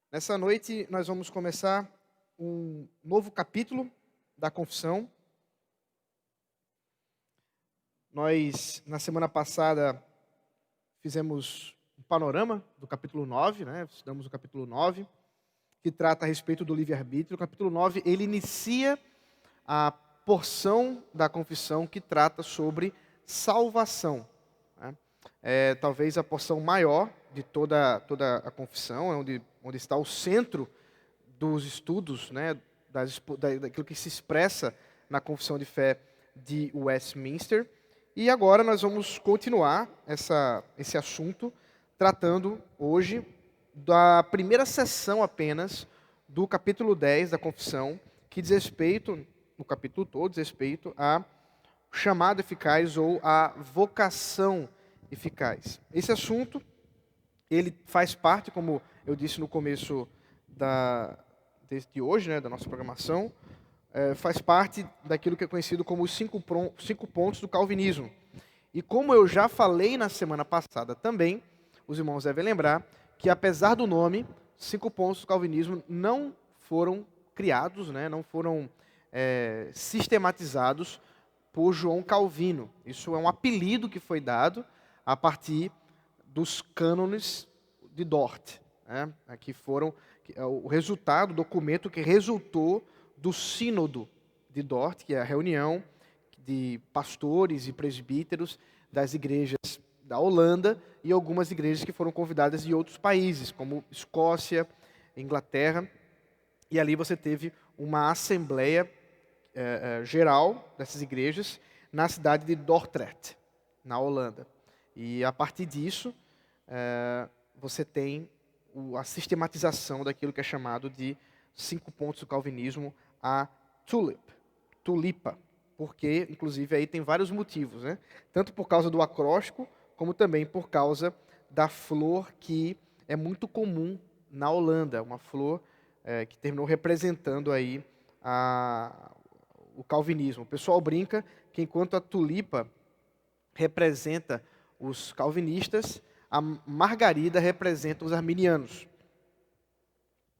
Nessa noite, nós vamos começar um novo capítulo da confissão. Nós, na semana passada, fizemos um panorama do capítulo 9, né? Estudamos o capítulo 9, que trata a respeito do livre-arbítrio. O capítulo 9, ele inicia a porção da confissão que trata sobre salvação, né? É talvez a porção maior de toda a confissão, é onde está o centro dos estudos, né, daquilo que se expressa na Confissão de Fé de Westminster. E agora nós vamos continuar esse assunto, tratando hoje da primeira sessão apenas do capítulo 10 da Confissão, que diz respeito, no capítulo todo, diz respeito a chamado eficaz ou a vocação eficaz. Esse assunto, ele faz parte, como eu disse no começo de hoje, né, da nossa programação, faz parte daquilo que é conhecido como os cinco pontos do calvinismo. E como eu já falei na semana passada também, os irmãos devem lembrar que, apesar do nome, 5 pontos do calvinismo não foram criados, né, não foram sistematizados por João Calvino. Isso é um apelido que foi dado a partir dos cânones de Dort, né, que foram o resultado, o documento que resultou do sínodo de Dort, que é a reunião de pastores e presbíteros das igrejas da Holanda e algumas igrejas que foram convidadas de outros países, como Escócia, Inglaterra, e ali você teve uma assembleia geral dessas igrejas na cidade de Dordrecht, na Holanda. E a partir disso, você tem a sistematização daquilo que é chamado de 5 pontos do calvinismo, a tulipa, porque, inclusive, aí tem vários motivos, né? Tanto por causa do acróstico, como também por causa da flor que é muito comum na Holanda, uma flor que terminou representando aí o calvinismo. O pessoal brinca que enquanto a tulipa representa os calvinistas, a margarida representa os arminianos.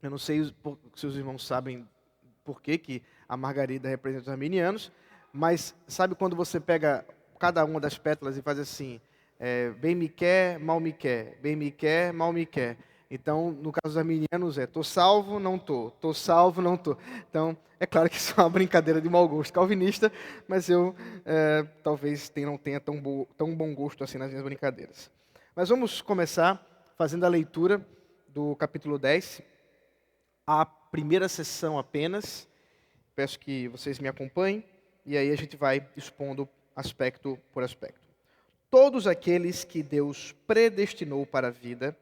Eu não sei se os irmãos sabem por que a margarida representa os arminianos, mas sabe quando você pega cada uma das pétalas e faz assim, bem me quer, mal me quer, bem me quer, mal me quer. Então, no caso dos arminianos tô salvo, não tô salvo, não tô. Então, é claro que isso é uma brincadeira de mau gosto calvinista, mas eu talvez não tenha tão bom gosto assim nas minhas brincadeiras. Mas vamos começar fazendo a leitura do capítulo 10, a primeira sessão apenas. Peço que vocês me acompanhem e aí a gente vai expondo aspecto por aspecto. Todos aqueles que Deus predestinou para a vida,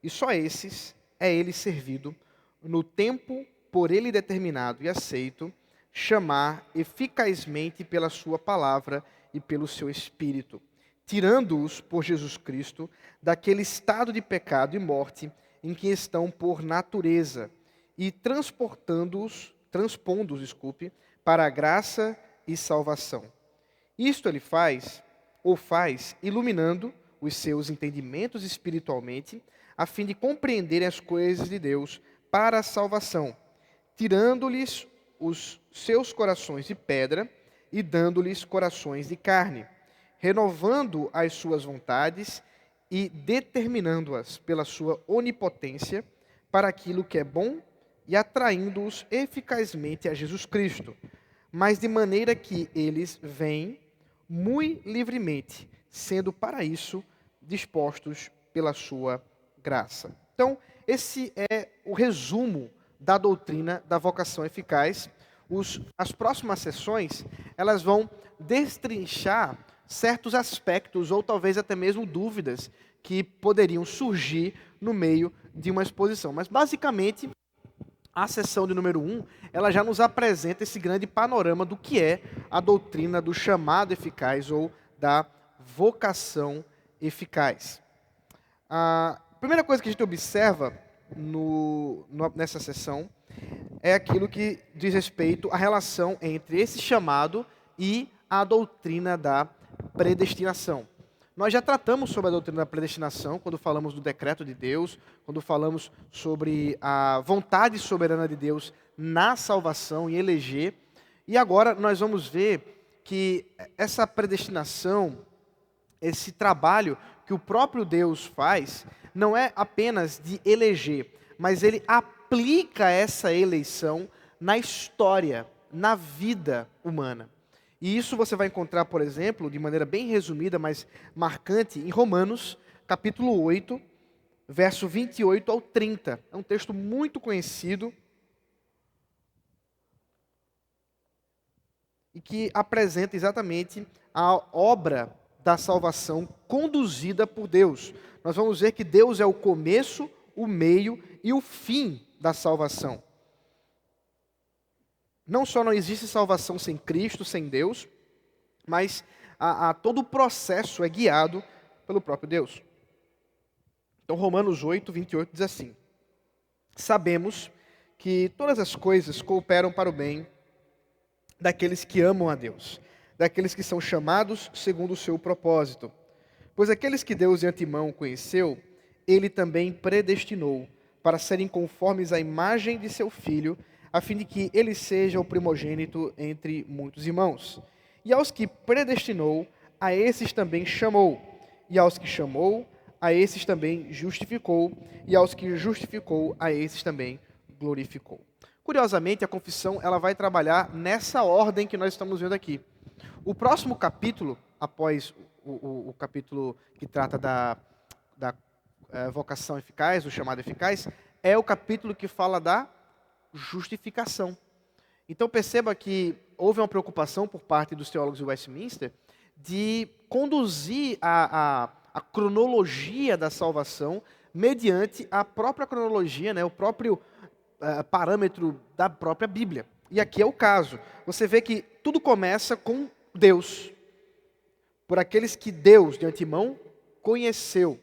e só esses é ele servido, no tempo por ele determinado e aceito, chamar eficazmente pela sua palavra e pelo seu Espírito, tirando-os por Jesus Cristo daquele estado de pecado e morte em que estão por natureza, e transpondo-os, para a graça e salvação. Isto ele faz iluminando os seus entendimentos espiritualmente, a fim de compreenderem as coisas de Deus para a salvação, tirando-lhes os seus corações de pedra e dando-lhes corações de carne, renovando as suas vontades e determinando-as pela sua onipotência para aquilo que é bom e atraindo-os eficazmente a Jesus Cristo, mas de maneira que eles vêm muito livremente, sendo para isso dispostos pela sua graça. Então, esse é o resumo da doutrina da vocação eficaz. As próximas sessões, elas vão destrinchar certos aspectos, ou talvez até mesmo dúvidas, que poderiam surgir no meio de uma exposição. Mas, basicamente, a sessão de número 1, ela já nos apresenta esse grande panorama do que é a doutrina do chamado eficaz ou da vocação eficaz. A primeira coisa que a gente observa nessa sessão é aquilo que diz respeito à relação entre esse chamado e a doutrina da predestinação. Nós já tratamos sobre a doutrina da predestinação, quando falamos do decreto de Deus, quando falamos sobre a vontade soberana de Deus na salvação e eleger. E agora nós vamos ver que essa predestinação, esse trabalho que o próprio Deus faz, não é apenas de eleger, mas ele aplica essa eleição na história, na vida humana. E isso você vai encontrar, por exemplo, de maneira bem resumida, mas marcante, em Romanos, capítulo 8, verso 28 ao 30. É um texto muito conhecido e que apresenta exatamente a obra da salvação conduzida por Deus. Nós vamos ver que Deus é o começo, o meio e o fim da salvação. Não só não existe salvação sem Cristo, sem Deus, mas todo o processo é guiado pelo próprio Deus. Então, Romanos 8, 28 diz assim: sabemos que todas as coisas cooperam para o bem daqueles que amam a Deus, daqueles que são chamados segundo o seu propósito. Pois aqueles que Deus de antemão conheceu, Ele também predestinou para serem conformes à imagem de seu Filho, a fim de que ele seja o primogênito entre muitos irmãos. E aos que predestinou, a esses também chamou. E aos que chamou, a esses também justificou. E aos que justificou, a esses também glorificou. Curiosamente, a confissão ela vai trabalhar nessa ordem que nós estamos vendo aqui. O próximo capítulo, após o capítulo que trata da vocação eficaz, do chamado eficaz, é o capítulo que fala da justificação. Então perceba que houve uma preocupação por parte dos teólogos de Westminster de conduzir a cronologia da salvação mediante a própria cronologia, né, o próprio parâmetro da própria Bíblia. E aqui é o caso. Você vê que tudo começa com Deus, por aqueles que Deus de antemão conheceu.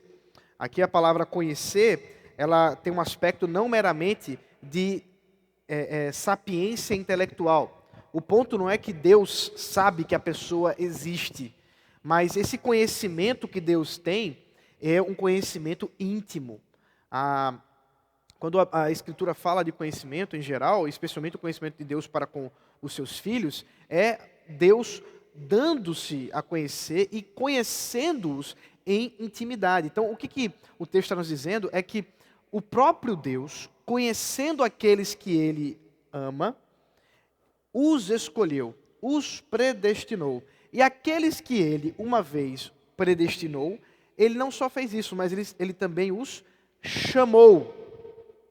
Aqui a palavra conhecer, ela tem um aspecto não meramente de sapiência intelectual. O ponto não é que Deus sabe que a pessoa existe, mas esse conhecimento que Deus tem é um conhecimento íntimo. Quando a Escritura fala de conhecimento em geral, especialmente o conhecimento de Deus para com os seus filhos, é Deus dando-se a conhecer e conhecendo-os em intimidade. Então, o que o texto está nos dizendo é que o próprio Deus, conhecendo aqueles que Ele ama, os escolheu, os predestinou. E aqueles que Ele, uma vez predestinou, Ele não só fez isso, mas Ele também os chamou.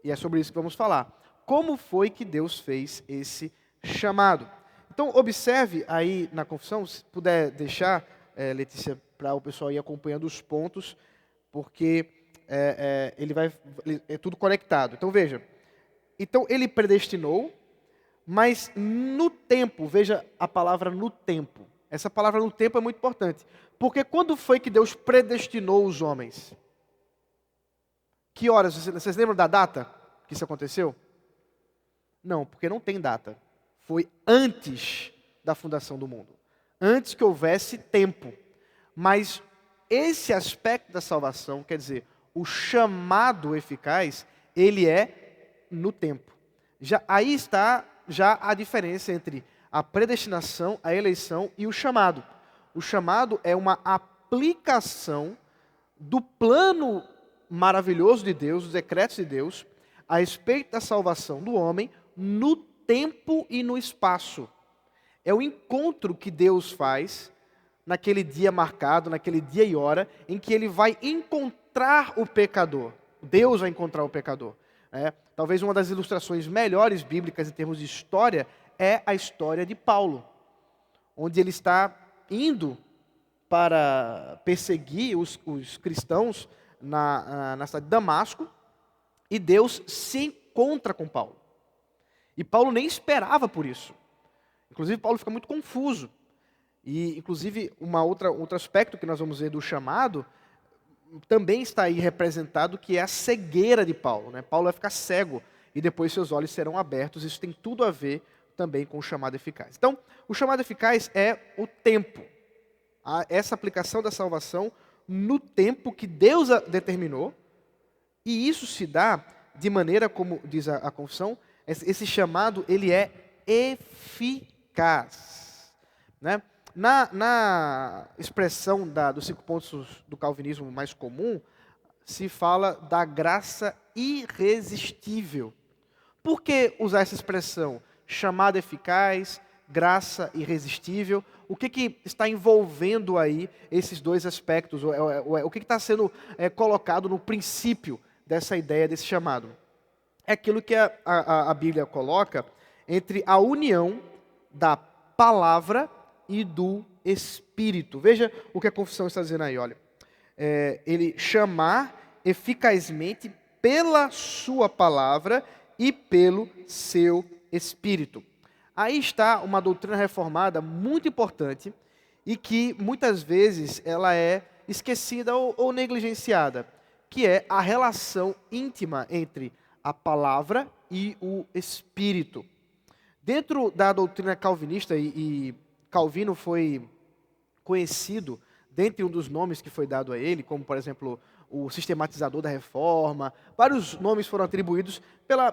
E é sobre isso que vamos falar. Como foi que Deus fez esse chamado? Então, observe aí na confissão, se puder deixar, Letícia, para o pessoal ir acompanhando os pontos, porque é tudo conectado. Então, veja. Então, Ele predestinou, mas no tempo, veja a palavra no tempo. Essa palavra no tempo é muito importante. Porque quando foi que Deus predestinou os homens? Que horas? Vocês lembram da data que isso aconteceu? Não, porque não tem data. Foi antes da fundação do mundo. Antes que houvesse tempo. Mas esse aspecto da salvação, quer dizer, o chamado eficaz, ele é no tempo. Aí está já a diferença entre a predestinação, a eleição e o chamado. O chamado é uma aplicação do plano maravilhoso de Deus, dos decretos de Deus, a respeito da salvação do homem no tempo e no espaço. É o encontro que Deus faz naquele dia marcado, naquele dia e hora, em que Ele vai encontrar o pecador. Deus vai encontrar o pecador. Talvez uma das ilustrações melhores bíblicas em termos de história é a história de Paulo, onde ele está indo para perseguir os cristãos na cidade de Damasco, e Deus se encontra com Paulo. E Paulo nem esperava por isso. Inclusive, Paulo fica muito confuso. E, inclusive, outro aspecto que nós vamos ver do chamado também está aí representado, que é a cegueira de Paulo. Né? Paulo vai ficar cego e depois seus olhos serão abertos. Isso tem tudo a ver também com o chamado eficaz. Então, o chamado eficaz é o tempo. Essa aplicação da salvação no tempo que Deus determinou, e isso se dá de maneira, como diz a confissão, esse chamado ele é eficaz. Né? Na expressão dos 5 pontos do calvinismo mais comum, se fala da graça irresistível. Por que usar essa expressão? Chamada eficaz, graça irresistível. O que está envolvendo aí esses dois aspectos? O que está sendo colocado no princípio dessa ideia, desse chamado? É aquilo que a Bíblia coloca entre a união da palavra e do Espírito. Veja o que a confissão está dizendo aí, olha. Ele chamar eficazmente pela sua palavra e pelo seu Espírito. Aí está uma doutrina reformada muito importante e que muitas vezes ela é esquecida ou negligenciada, que é a relação íntima entre a palavra e o Espírito. Dentro da doutrina calvinista, e Calvino foi conhecido, dentre um dos nomes que foi dado a ele, como por exemplo o sistematizador da reforma, vários nomes foram atribuídos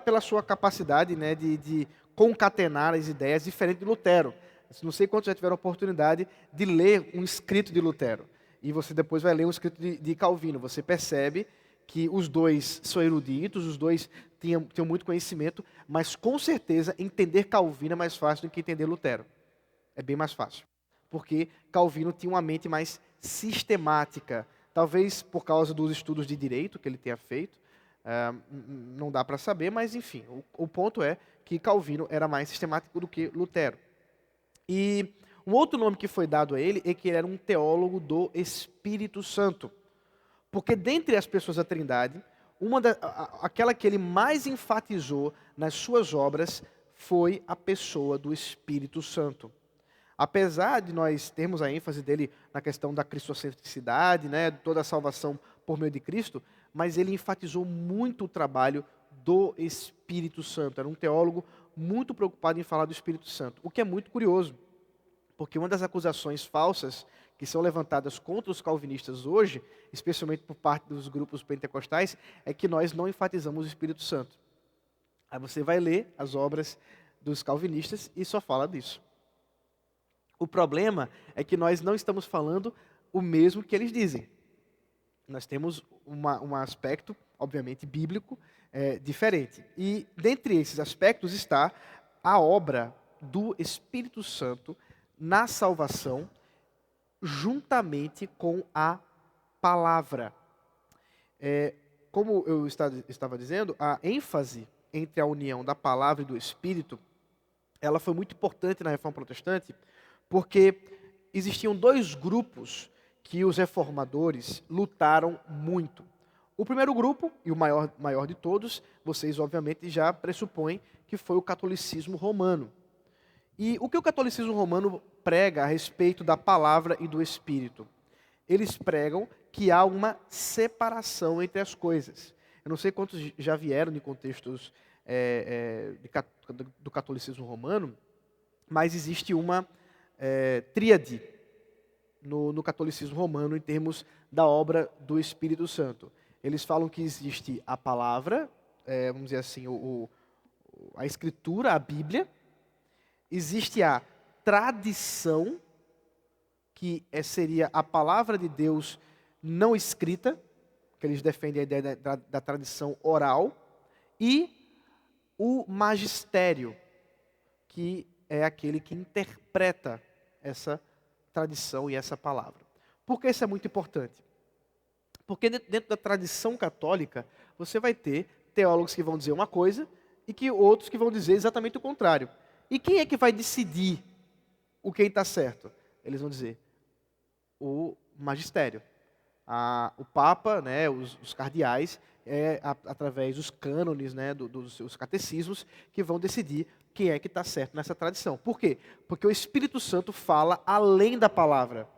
pela sua capacidade, né, de concatenar as ideias, diferente de Lutero. Não sei quantos já tiveram a oportunidade de ler um escrito de Lutero, e você depois vai ler um escrito de Calvino. Você percebe que os dois são eruditos, os dois tinham muito conhecimento, mas com certeza entender Calvino é mais fácil do que entender Lutero. É bem mais fácil, porque Calvino tinha uma mente mais sistemática, talvez por causa dos estudos de direito que ele tenha feito, não dá para saber, mas enfim, o ponto é que Calvino era mais sistemático do que Lutero. E um outro nome que foi dado a ele é que ele era um teólogo do Espírito Santo. Porque dentre as pessoas da Trindade, aquela que ele mais enfatizou nas suas obras foi a pessoa do Espírito Santo. Apesar de nós termos a ênfase dele na questão da cristocentricidade, né, toda a salvação por meio de Cristo, mas ele enfatizou muito o trabalho do Espírito Santo. Era um teólogo muito preocupado em falar do Espírito Santo, o que é muito curioso, porque uma das acusações falsas que são levantadas contra os calvinistas hoje, especialmente por parte dos grupos pentecostais, é que nós não enfatizamos o Espírito Santo. Aí você vai ler as obras dos calvinistas e só fala disso. O problema é que nós não estamos falando o mesmo que eles dizem. Nós temos um aspecto, obviamente, bíblico, diferente. E dentre esses aspectos está a obra do Espírito Santo na salvação, juntamente com a palavra. Como eu estava dizendo, a ênfase entre a união da palavra e do Espírito, ela foi muito importante na Reforma Protestante, porque existiam dois grupos que os reformadores lutaram muito. O primeiro grupo, e o maior de todos, vocês obviamente já pressupõem que foi o catolicismo romano. E o que o catolicismo romano prega a respeito da palavra e do Espírito? Eles pregam que há uma separação entre as coisas. Eu não sei quantos já vieram de contextos do catolicismo romano, mas existe uma tríade no catolicismo romano em termos da obra do Espírito Santo. Eles falam que existe a palavra, vamos dizer assim, a Escritura, a Bíblia. Existe a tradição, que seria a palavra de Deus não escrita, que eles defendem a ideia da tradição oral, e o magistério, que é aquele que interpreta essa tradição e essa palavra. Por que isso é muito importante? Porque dentro da tradição católica, você vai ter teólogos que vão dizer uma coisa e que outros que vão dizer exatamente o contrário. E quem é que vai decidir quem está certo? Eles vão dizer o magistério. O Papa, né, os cardeais, através dos cânones, né, dos seus catecismos, que vão decidir quem é que está certo nessa tradição. Por quê? Porque o Espírito Santo fala além da palavra.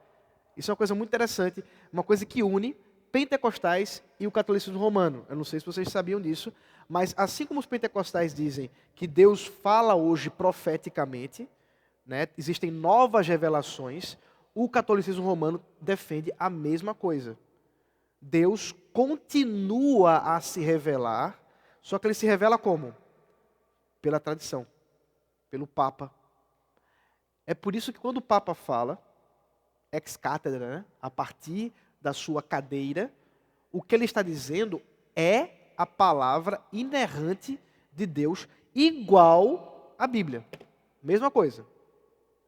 Isso é uma coisa muito interessante, uma coisa que une pentecostais e o catolicismo romano. Eu não sei se vocês sabiam disso, mas assim como os pentecostais dizem que Deus fala hoje profeticamente, né, existem novas revelações, o catolicismo romano defende a mesma coisa. Deus continua a se revelar, só que ele se revela como? Pela tradição, pelo Papa. É por isso que quando o Papa fala, ex cátedra, né, a partir da sua cadeira, o que ele está dizendo é a palavra inerrante de Deus, igual à Bíblia. Mesma coisa.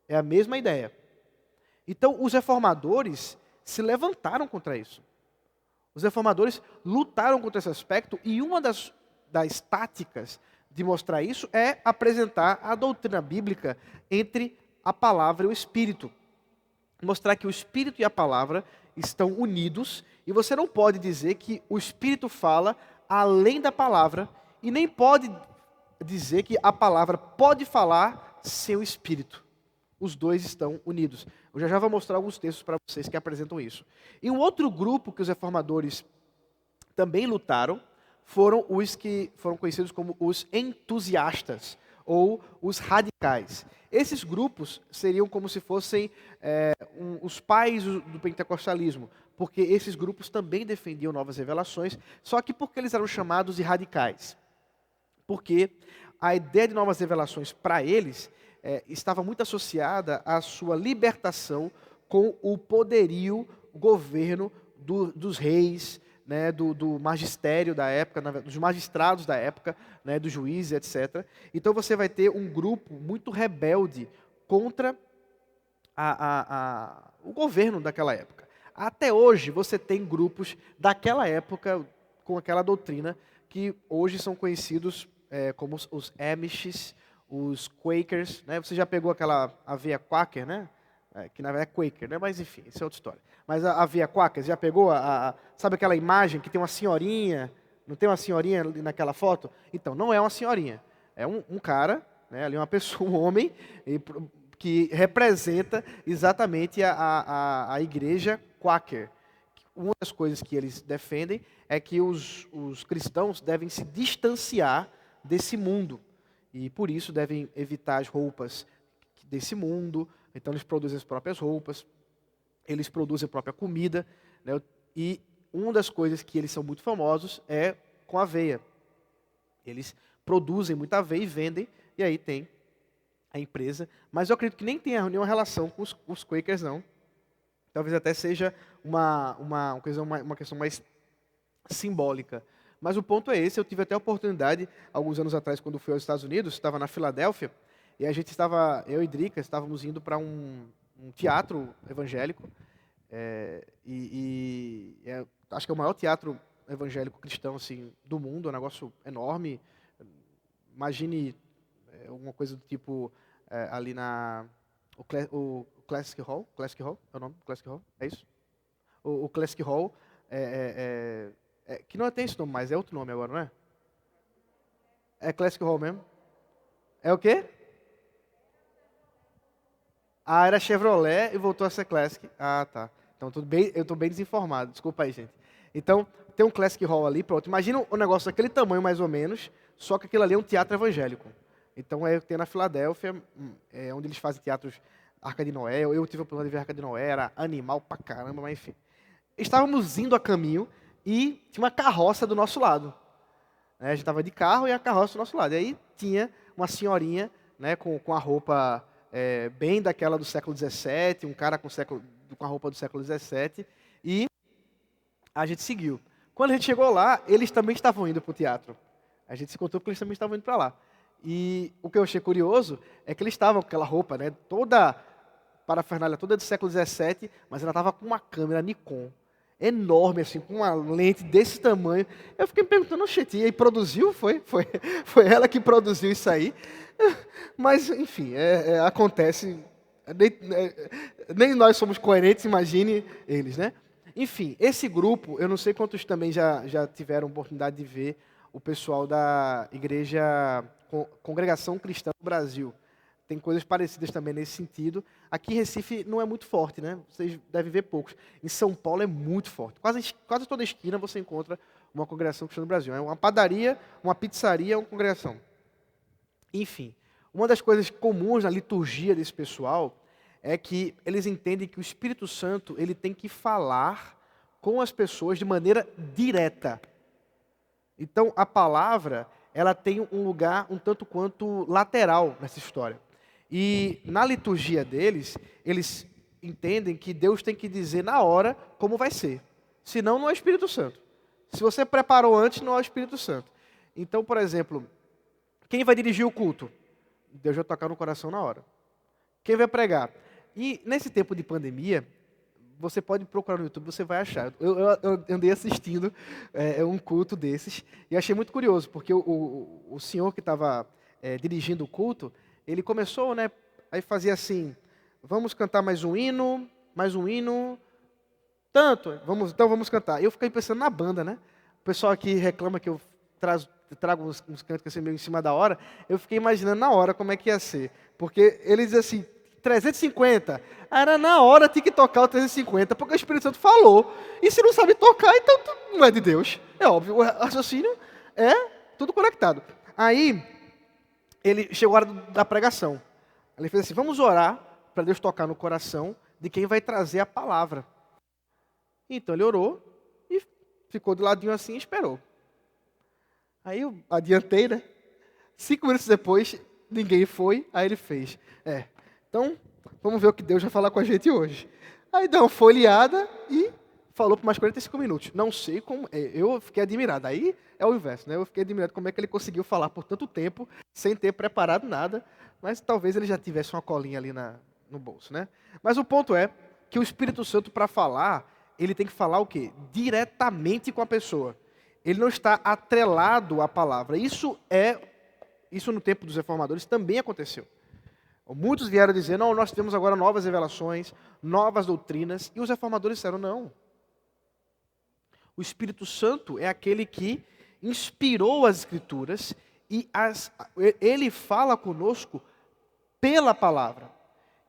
É a mesma ideia. Então, os reformadores se levantaram contra isso. Os reformadores lutaram contra esse aspecto, e uma das táticas de mostrar isso é apresentar a doutrina bíblica entre a palavra e o Espírito. Mostrar que o Espírito e a palavra estão unidos, e você não pode dizer que o Espírito fala além da palavra, e nem pode dizer que a palavra pode falar sem o Espírito. Os dois estão unidos. Eu já vou mostrar alguns textos para vocês que apresentam isso. E um outro grupo que os reformadores também lutaram foram os que foram conhecidos como os entusiastas, ou os radicais. Esses grupos seriam como se fossem os pais do pentecostalismo, porque esses grupos também defendiam novas revelações, só que porque eles eram chamados de radicais? Porque a ideia de novas revelações para eles estava muito associada à sua libertação com o poderio, o governo dos reis, né, do magistério da época, dos magistrados da época, né, dos juízes, etc. Então você vai ter um grupo muito rebelde contra o governo daquela época. Até hoje você tem grupos daquela época com aquela doutrina que hoje são conhecidos como os Amishes, os Quakers, né? Você já pegou aquela aveia Quaker, né? Que na verdade é Quaker, né? Mas enfim, isso é outra história. Mas a aveia Quaker, já pegou sabe aquela imagem que tem uma senhorinha, não tem uma senhorinha ali naquela foto? Então, não é uma senhorinha, é um cara, né? Ali uma pessoa, um homem, que representa exatamente a igreja Quaker. Uma das coisas que eles defendem é que os cristãos devem se distanciar desse mundo. E por isso devem evitar as roupas desse mundo. Então eles produzem as próprias roupas, eles produzem a própria comida, né? E uma das coisas que eles são muito famosos é com aveia. Eles produzem muita aveia e vendem, e aí tem a empresa. Mas eu acredito que nem tenha nenhuma relação com os Quakers, não. Talvez até seja uma questão mais simbólica. Mas o ponto é esse. Eu tive até a oportunidade, alguns anos atrás, quando fui aos Estados Unidos, estava na Filadélfia, e a gente eu e Drica, estávamos indo para um teatro evangélico, acho que é o maior teatro evangélico cristão assim, do mundo, é um negócio enorme. Imagine alguma coisa do tipo ali o Classic Hall é o nome? Classic Hall, é isso? O Classic Hall que não tem esse nome, mas é outro nome agora, não é? É Classic Hall mesmo? É o quê? Ah, era Chevrolet e voltou a ser Classic. Ah, tá. Então eu estou bem desinformado, desculpa aí, gente. Então, tem um Classic Hall ali, pronto. Imagina um negócio daquele tamanho, mais ou menos, só que aquilo ali é um teatro evangélico. Então, tem na Filadélfia, onde eles fazem teatros Arca de Noé. Eu tive a oportunidade de ver a Arca de Noé, era animal pra caramba, mas enfim. Estávamos indo a caminho e tinha uma carroça do nosso lado. A gente estava de carro e a carroça do nosso lado. E aí tinha uma senhorinha, né, com a roupa bem daquela do século XVII, um cara com a roupa do século XVII, e a gente seguiu. Quando a gente chegou lá, eles também estavam indo para o teatro. A gente se encontrou porque eles também estavam indo para lá. E o que eu achei curioso é que eles estavam com aquela roupa, né, toda parafernália, toda do século XVII, mas ela estava com uma câmera Nikon enorme, assim, com uma lente desse tamanho. Eu fiquei me perguntando, e aí produziu? Foi ela que produziu isso aí. Mas, enfim, acontece. Nem nós somos coerentes, imagine eles, né? Enfim, esse grupo, eu não sei quantos também já tiveram oportunidade de ver o pessoal da Igreja Congregação Cristã do Brasil. Tem coisas parecidas também nesse sentido. Aqui em Recife não é muito forte, né? Vocês devem ver poucos. Em São Paulo é muito forte. Quase toda esquina você encontra uma congregação cristã do Brasil. É uma padaria, uma pizzaria, uma congregação. Enfim, uma das coisas comuns na liturgia desse pessoal é que eles entendem que o Espírito Santo ele tem que falar com as pessoas de maneira direta. Então, a palavra, ela tem um lugar um tanto quanto lateral nessa história. E na liturgia deles, eles entendem que Deus tem que dizer na hora como vai ser. Senão, não é o Espírito Santo. Se você preparou antes, não é o Espírito Santo. Então, por exemplo, quem vai dirigir o culto? Deus vai tocar no coração na hora. Quem vai pregar? E nesse tempo de pandemia, você pode procurar no YouTube, você vai achar. Eu andei assistindo um culto desses e achei muito curioso, porque o senhor que estava dirigindo o culto, ele começou, né? Aí fazia assim, vamos cantar mais um hino, tanto, então vamos cantar. Eu fiquei pensando na banda, né? O pessoal aqui reclama que eu trago uns cantos assim meio em cima da hora. Eu fiquei imaginando na hora como é que ia ser. Porque ele diz assim, 350. Era na hora, tinha que tocar o 350, porque o Espírito Santo falou. E se não sabe tocar, então não é de Deus. É óbvio, o raciocínio é tudo conectado. Aí, ele chegou a hora da pregação. Ele fez assim, vamos orar para Deus tocar no coração de quem vai trazer a palavra. Então ele orou e ficou do ladinho assim e esperou. Aí eu adiantei, né? 5 minutos depois, ninguém foi, aí ele fez. Então, vamos ver o que Deus vai falar com a gente hoje. Aí deu uma folheada e falou por mais 45 minutos. Não sei como, eu fiquei admirado. Aí é o inverso, né? Eu fiquei admirado como é que ele conseguiu falar por tanto tempo, sem ter preparado nada, mas talvez ele já tivesse uma colinha ali no bolso, né? Mas o ponto é que o Espírito Santo, para falar, ele tem que falar o quê? Diretamente com a pessoa. Ele não está atrelado à palavra. Isso no tempo dos reformadores também aconteceu. Muitos vieram dizer, não, nós temos agora novas revelações, novas doutrinas, e os reformadores disseram, não. O Espírito Santo é aquele que inspirou as Escrituras e ele fala conosco pela palavra.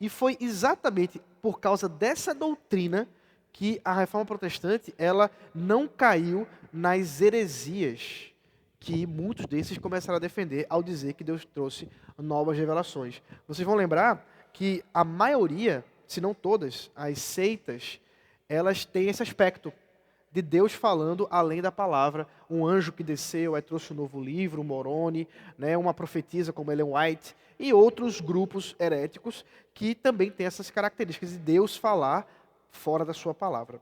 E foi exatamente por causa dessa doutrina que a Reforma Protestante ela não caiu nas heresias que muitos desses começaram a defender ao dizer que Deus trouxe novas revelações. Vocês vão lembrar que a maioria, se não todas, as seitas, elas têm esse aspecto de Deus falando além da palavra. Um anjo que desceu, aí trouxe um novo livro, um Moroni, né, uma profetisa como Ellen White, e outros grupos heréticos que também têm essas características de Deus falar fora da sua palavra.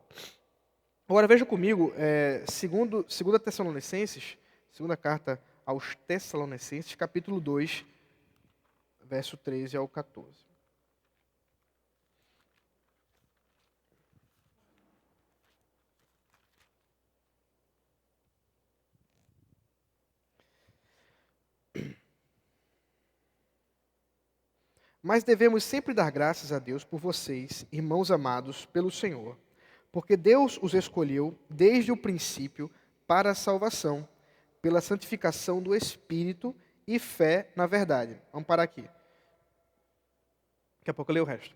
Agora veja comigo, segunda Tessalonicenses, segunda carta aos Tessalonicenses, capítulo 2, verso 13 ao 14. Mas devemos sempre dar graças a Deus por vocês, irmãos amados pelo Senhor, porque Deus os escolheu desde o princípio para a salvação, pela santificação do Espírito e fé na verdade. Vamos parar aqui. Daqui a pouco eu leio o resto.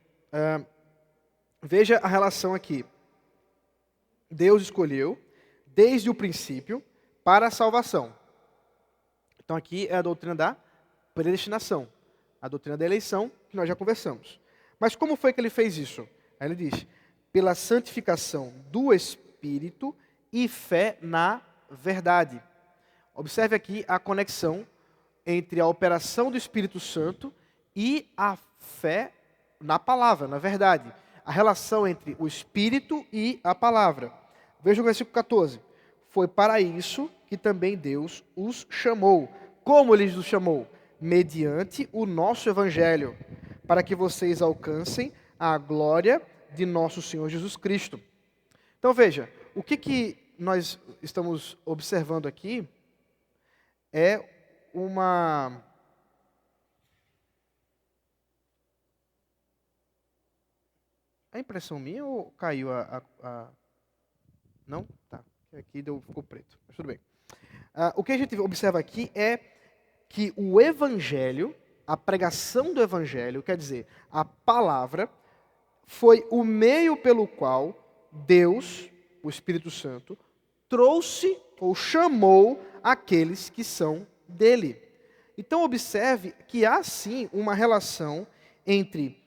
Veja a relação aqui. Deus escolheu desde o princípio para a salvação. Então aqui é a doutrina da predestinação. A doutrina da eleição, que nós já conversamos. Mas como foi que ele fez isso? Aí ele diz, pela santificação do Espírito e fé na verdade. Observe aqui a conexão entre a operação do Espírito Santo e a fé na palavra, na verdade. A relação entre o Espírito e a palavra. Veja o versículo 14. Foi para isso que também Deus os chamou. Como ele os chamou? Mediante o nosso Evangelho, para que vocês alcancem a glória de nosso Senhor Jesus Cristo. Então veja, o que nós estamos observando aqui é uma... É impressão minha ou caiu Não? Tá. Aqui ficou preto, mas tudo bem. O que a gente observa aqui é que o Evangelho, a pregação do Evangelho, quer dizer, a palavra, foi o meio pelo qual Deus, o Espírito Santo, trouxe ou chamou aqueles que são dele. Então observe que há sim uma relação entre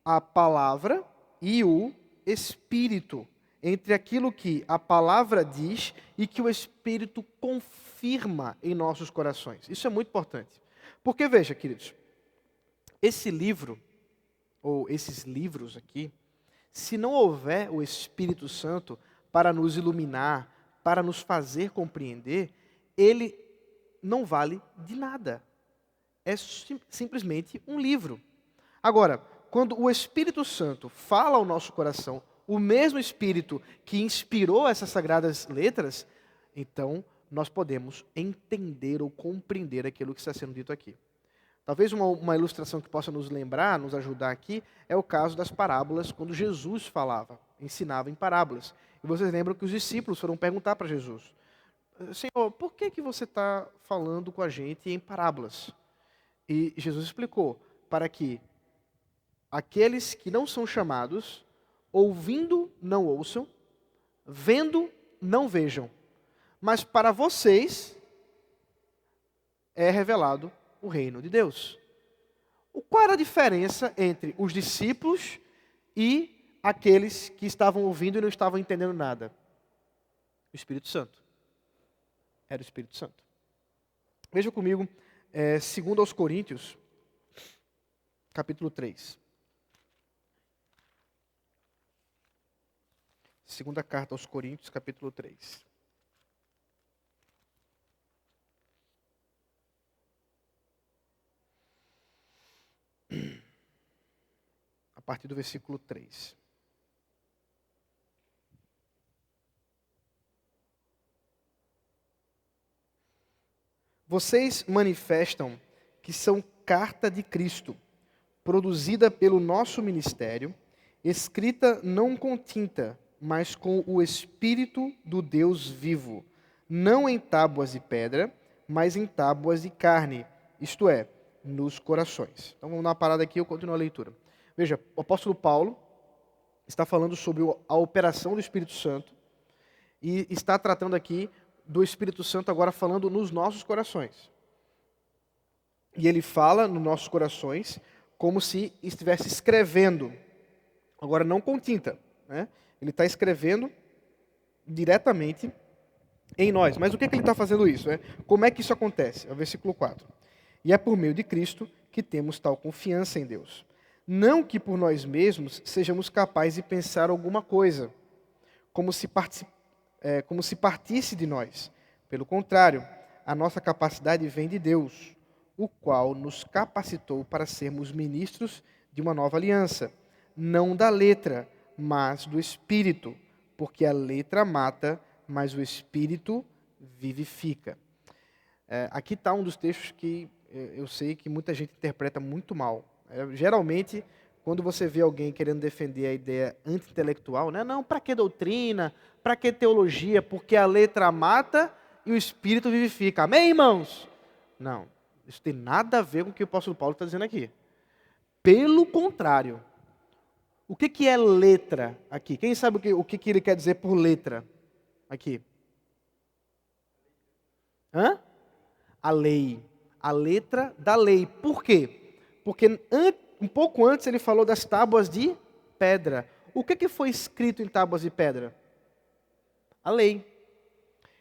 a palavra e o Espírito. entre aquilo que a palavra diz e que o Espírito confirma em nossos corações. Isso é muito importante. Porque, veja, queridos, esse livro, ou esses livros aqui, se não houver o Espírito Santo para nos iluminar, para nos fazer compreender, ele não vale de nada. É simplesmente um livro. Agora, quando o Espírito Santo fala ao nosso coração, o mesmo Espírito que inspirou essas sagradas letras, então nós podemos entender ou compreender aquilo que está sendo dito aqui. Talvez uma ilustração que possa nos lembrar, nos ajudar aqui, é o caso das parábolas, quando Jesus falava, ensinava em parábolas. E vocês lembram que os discípulos foram perguntar para Jesus: Senhor, por que você está falando com a gente em parábolas? E Jesus explicou, para que aqueles que não são chamados, ouvindo, não ouçam, vendo, não vejam. Mas para vocês é revelado o reino de Deus. Qual era a diferença entre os discípulos e aqueles que estavam ouvindo e não estavam entendendo nada? O Espírito Santo. Era o Espírito Santo. Veja comigo, 2 aos Coríntios, capítulo 3. Segunda carta aos Coríntios, capítulo 3. A partir do versículo 3. Vocês manifestam que são carta de Cristo, produzida pelo nosso ministério, escrita não com tinta, mas com o Espírito do Deus vivo, não em tábuas de pedra, mas em tábuas de carne, isto é, nos corações. Então vamos dar uma parada aqui e eu continuo a leitura. Veja, o apóstolo Paulo está falando sobre a operação do Espírito Santo e está tratando aqui do Espírito Santo agora falando nos nossos corações. E ele fala nos nossos corações como se estivesse escrevendo, agora não com tinta, né? Ele está escrevendo diretamente em nós. Mas o que ele está fazendo isso? Como é que isso acontece? É o versículo 4. E é por meio de Cristo que temos tal confiança em Deus. Não que por nós mesmos sejamos capazes de pensar alguma coisa, como se partisse de nós. Pelo contrário, a nossa capacidade vem de Deus, o qual nos capacitou para sermos ministros de uma nova aliança, não da letra, mas do Espírito, porque a letra mata, mas o Espírito vivifica. Aqui está um dos textos que eu sei que muita gente interpreta muito mal. Geralmente, quando você vê alguém querendo defender a ideia anti-intelectual, né? Não, para que doutrina? Para que teologia? Porque a letra mata e o Espírito vivifica. Amém, irmãos? Não, isso tem nada a ver com o que o apóstolo Paulo está dizendo aqui. Pelo contrário. O que é letra aqui? Quem sabe o que ele quer dizer por letra aqui? A lei. A letra da lei. Por quê? Porque um pouco antes ele falou das tábuas de pedra. O que foi escrito em tábuas de pedra? A lei.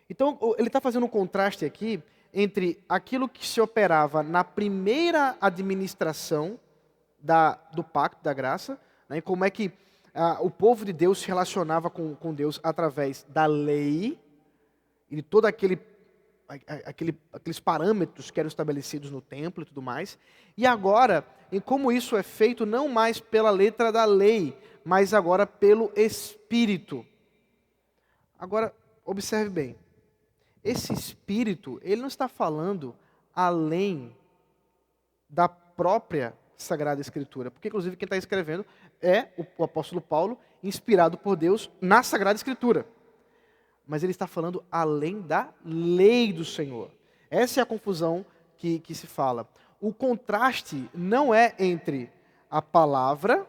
Então, ele está fazendo um contraste aqui entre aquilo que se operava na primeira administração do pacto da graça, né, e como é que o povo de Deus se relacionava com Deus através da lei e de todo aqueles parâmetros que eram estabelecidos no templo e tudo mais. E agora, em como isso é feito não mais pela letra da lei, mas agora pelo Espírito. Agora, observe bem. Esse Espírito, ele não está falando além da própria Sagrada Escritura. Porque, inclusive, quem está escrevendo é o apóstolo Paulo, inspirado por Deus na Sagrada Escritura. Mas ele está falando além da lei do Senhor. Essa é a confusão que se fala. O contraste não é entre a palavra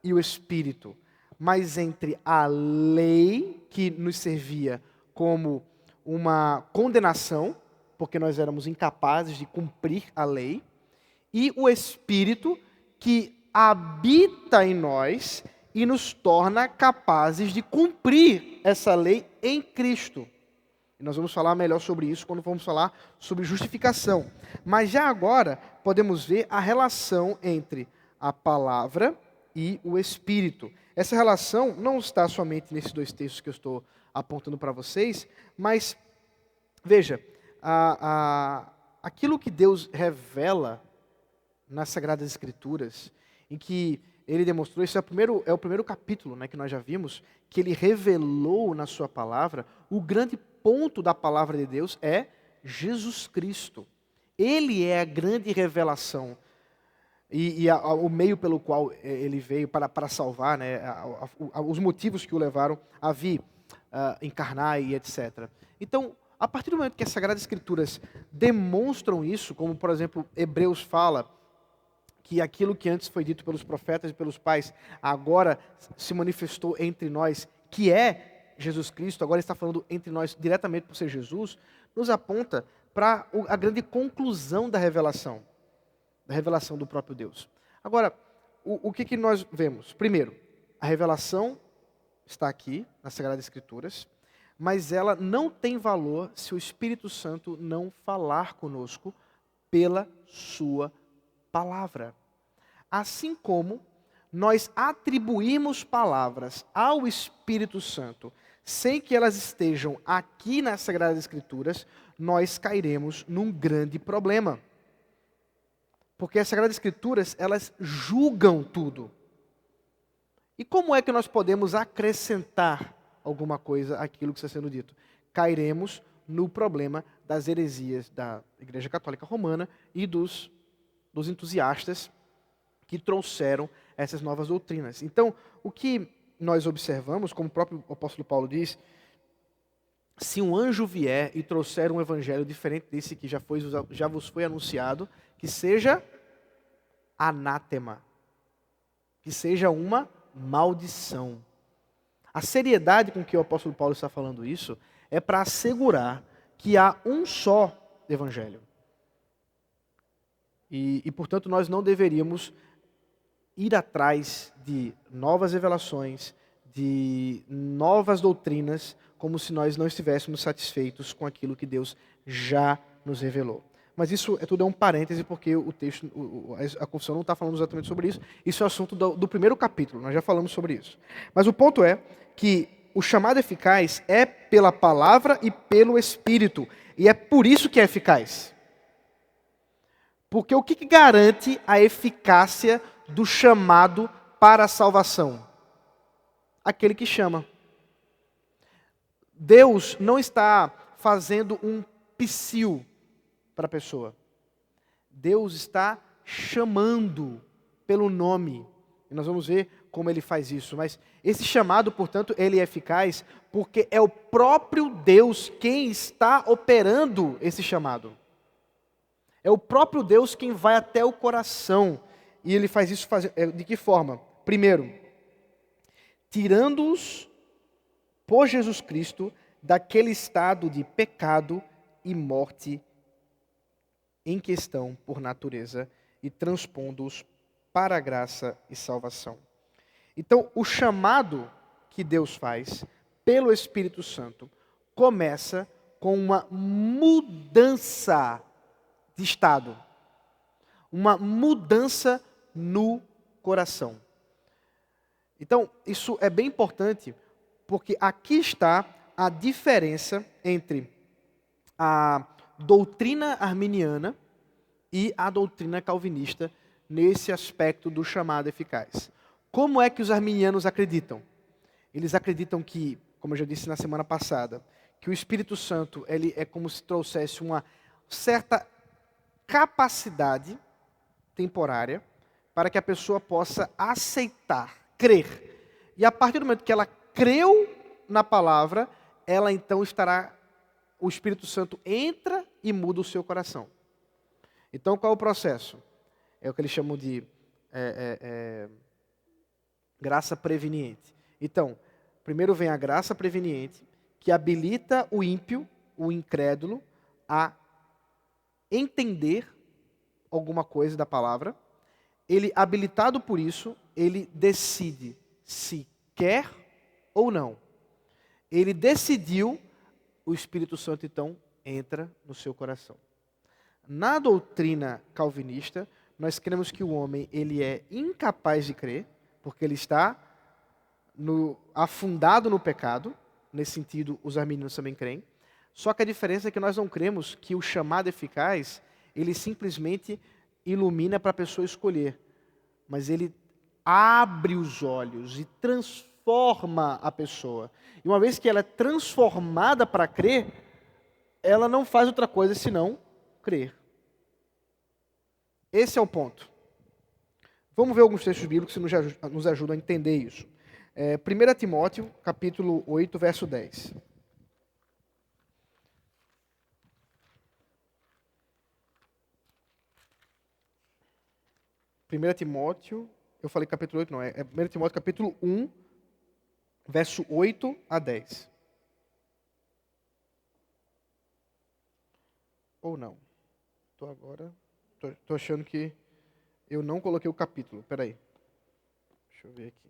e o Espírito, mas entre a lei que nos servia como uma condenação, porque nós éramos incapazes de cumprir a lei, e o Espírito que habita em nós e nos torna capazes de cumprir essa lei em Cristo. E nós vamos falar melhor sobre isso quando vamos falar sobre justificação. Mas já agora podemos ver a relação entre a palavra e o Espírito. Essa relação não está somente nesses dois textos que eu estou apontando para vocês, mas veja, aquilo que Deus revela nas Sagradas Escrituras, em que Ele demonstrou, isso é o primeiro capítulo, né, que nós já vimos, que Ele revelou na sua palavra. O grande ponto da palavra de Deus é Jesus Cristo. Ele é a grande revelação e o meio pelo qual Ele veio para salvar, né, os motivos que o levaram a vir, encarnar e etc. Então, a partir do momento que as Sagradas Escrituras demonstram isso, como por exemplo Hebreus fala, que aquilo que antes foi dito pelos profetas e pelos pais, agora se manifestou entre nós, que é Jesus Cristo, agora está falando entre nós diretamente por ser Jesus, nos aponta para a grande conclusão da revelação do próprio Deus. Agora, o que nós vemos? Primeiro, a revelação está aqui nas Sagradas Escrituras, mas ela não tem valor se o Espírito Santo não falar conosco pela sua palavra. Assim como nós atribuímos palavras ao Espírito Santo sem que elas estejam aqui nas Sagradas Escrituras, nós cairemos num grande problema. Porque as Sagradas Escrituras, elas julgam tudo. E como é que nós podemos acrescentar alguma coisa àquilo que está sendo dito? Cairemos no problema das heresias da Igreja Católica Romana e dos entusiastas que trouxeram essas novas doutrinas. Então, o que nós observamos, como o próprio apóstolo Paulo diz, se um anjo vier e trouxer um evangelho diferente desse que já vos foi anunciado, que seja anátema, que seja uma maldição. A seriedade com que o apóstolo Paulo está falando isso é para assegurar que há um só evangelho. E, portanto, nós não deveríamos ir atrás de novas revelações, de novas doutrinas, como se nós não estivéssemos satisfeitos com aquilo que Deus já nos revelou. Mas isso tudo é um parêntese, porque o texto, a confissão não está falando exatamente sobre isso. Isso é o assunto do primeiro capítulo, nós já falamos sobre isso. Mas o ponto é que o chamado eficaz é pela palavra e pelo Espírito. E é por isso que é eficaz. Porque o que garante a eficácia do chamado para a salvação? Aquele que chama. Deus não está fazendo um psil para a pessoa. Deus está chamando pelo nome. E nós vamos ver como ele faz isso. Mas esse chamado, portanto, ele é eficaz porque é o próprio Deus quem está operando esse chamado. É o próprio Deus quem vai até o coração. E ele faz isso de que forma? Primeiro, tirando-os por Jesus Cristo daquele estado de pecado e morte em que estão por natureza e transpondo-os para a graça e salvação. Então, o chamado que Deus faz pelo Espírito Santo começa com uma mudança de estado, uma mudança no coração. Então, isso é bem importante, porque aqui está a diferença entre a doutrina arminiana e a doutrina calvinista nesse aspecto do chamado eficaz. Como é que os arminianos acreditam? Eles acreditam que, como eu já disse na semana passada, que o Espírito Santo ele é como se trouxesse uma certa capacidade temporária para que a pessoa possa aceitar, crer. E a partir do momento que ela creu na palavra, ela então o Espírito Santo entra e muda o seu coração. Então, qual é o processo? É o que eles chamam de graça preveniente. Então, primeiro vem a graça preveniente, que habilita o ímpio, o incrédulo, a entender alguma coisa da palavra. Ele, habilitado por isso, ele decide se quer ou não. Ele decidiu, o Espírito Santo então entra no seu coração. Na doutrina calvinista, nós cremos que o homem ele é incapaz de crer, porque ele está afundado no pecado. Nesse sentido, os arminianos também creem. Só que a diferença é que nós não cremos que o chamado eficaz, ele simplesmente ilumina para a pessoa escolher. Mas ele abre os olhos e transforma a pessoa. E uma vez que ela é transformada para crer, ela não faz outra coisa senão crer. Esse é o ponto. Vamos ver alguns textos bíblicos que nos ajudam a entender isso. 1 Timóteo, capítulo 8, verso 10. 1 Timóteo, eu falei capítulo 8, não, é 1 Timóteo capítulo 1, verso 8 a 10. Ou não? Estou achando que eu não coloquei o capítulo, peraí. Deixa eu ver aqui.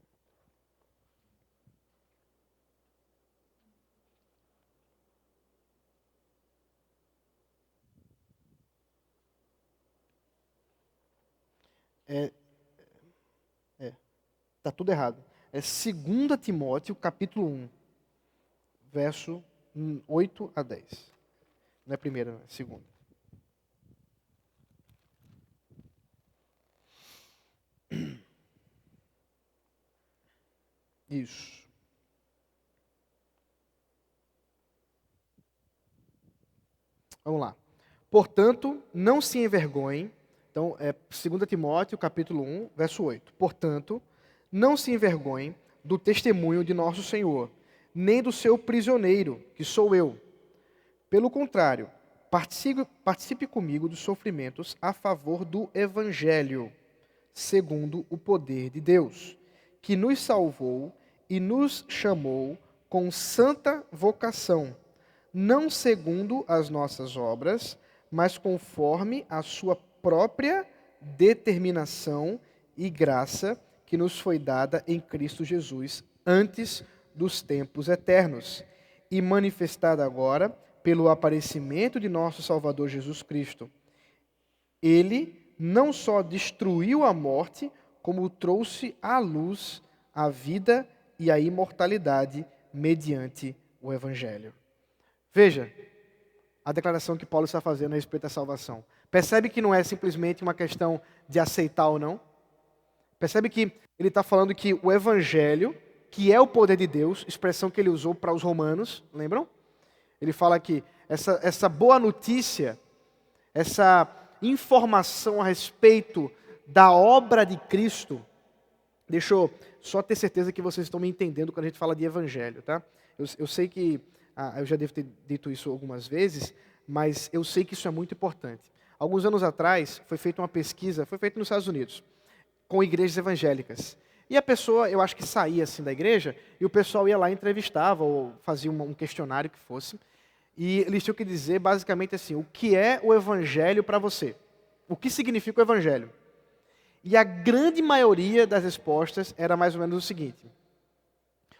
Está tudo errado. É 2 Timóteo, capítulo 1, verso 8 a 10. Não é a primeira, não é a segunda. Isso. Vamos lá. Portanto, não se envergonhem. Então, 2 Timóteo, capítulo 1, verso 8. Portanto, não se envergonhem do testemunho de nosso Senhor, nem do seu prisioneiro, que sou eu. Pelo contrário, participe comigo dos sofrimentos a favor do Evangelho, segundo o poder de Deus, que nos salvou e nos chamou com santa vocação, não segundo as nossas obras, mas conforme a sua própria determinação e graça que nos foi dada em Cristo Jesus antes dos tempos eternos e manifestada agora pelo aparecimento de nosso Salvador Jesus Cristo. Ele não só destruiu a morte, como trouxe à luz a vida e a imortalidade mediante o Evangelho. Veja a declaração que Paulo está fazendo a respeito da salvação. Percebe que não é simplesmente uma questão de aceitar ou não? Percebe que ele está falando que o Evangelho, que é o poder de Deus, expressão que ele usou para os romanos, lembram? Ele fala que essa boa notícia, essa informação a respeito da obra de Cristo, deixa eu só ter certeza que vocês estão me entendendo quando a gente fala de Evangelho, tá? Eu sei que, eu já devo ter dito isso algumas vezes, mas eu sei que isso é muito importante. Alguns anos atrás, foi feita uma pesquisa, foi feita nos Estados Unidos, com igrejas evangélicas. E a pessoa, eu acho que saía assim da igreja, e o pessoal ia lá e entrevistava, ou fazia um questionário que fosse, e eles tinham que dizer basicamente assim, o que é o Evangelho para você? O que significa o Evangelho? E a grande maioria das respostas era mais ou menos o seguinte: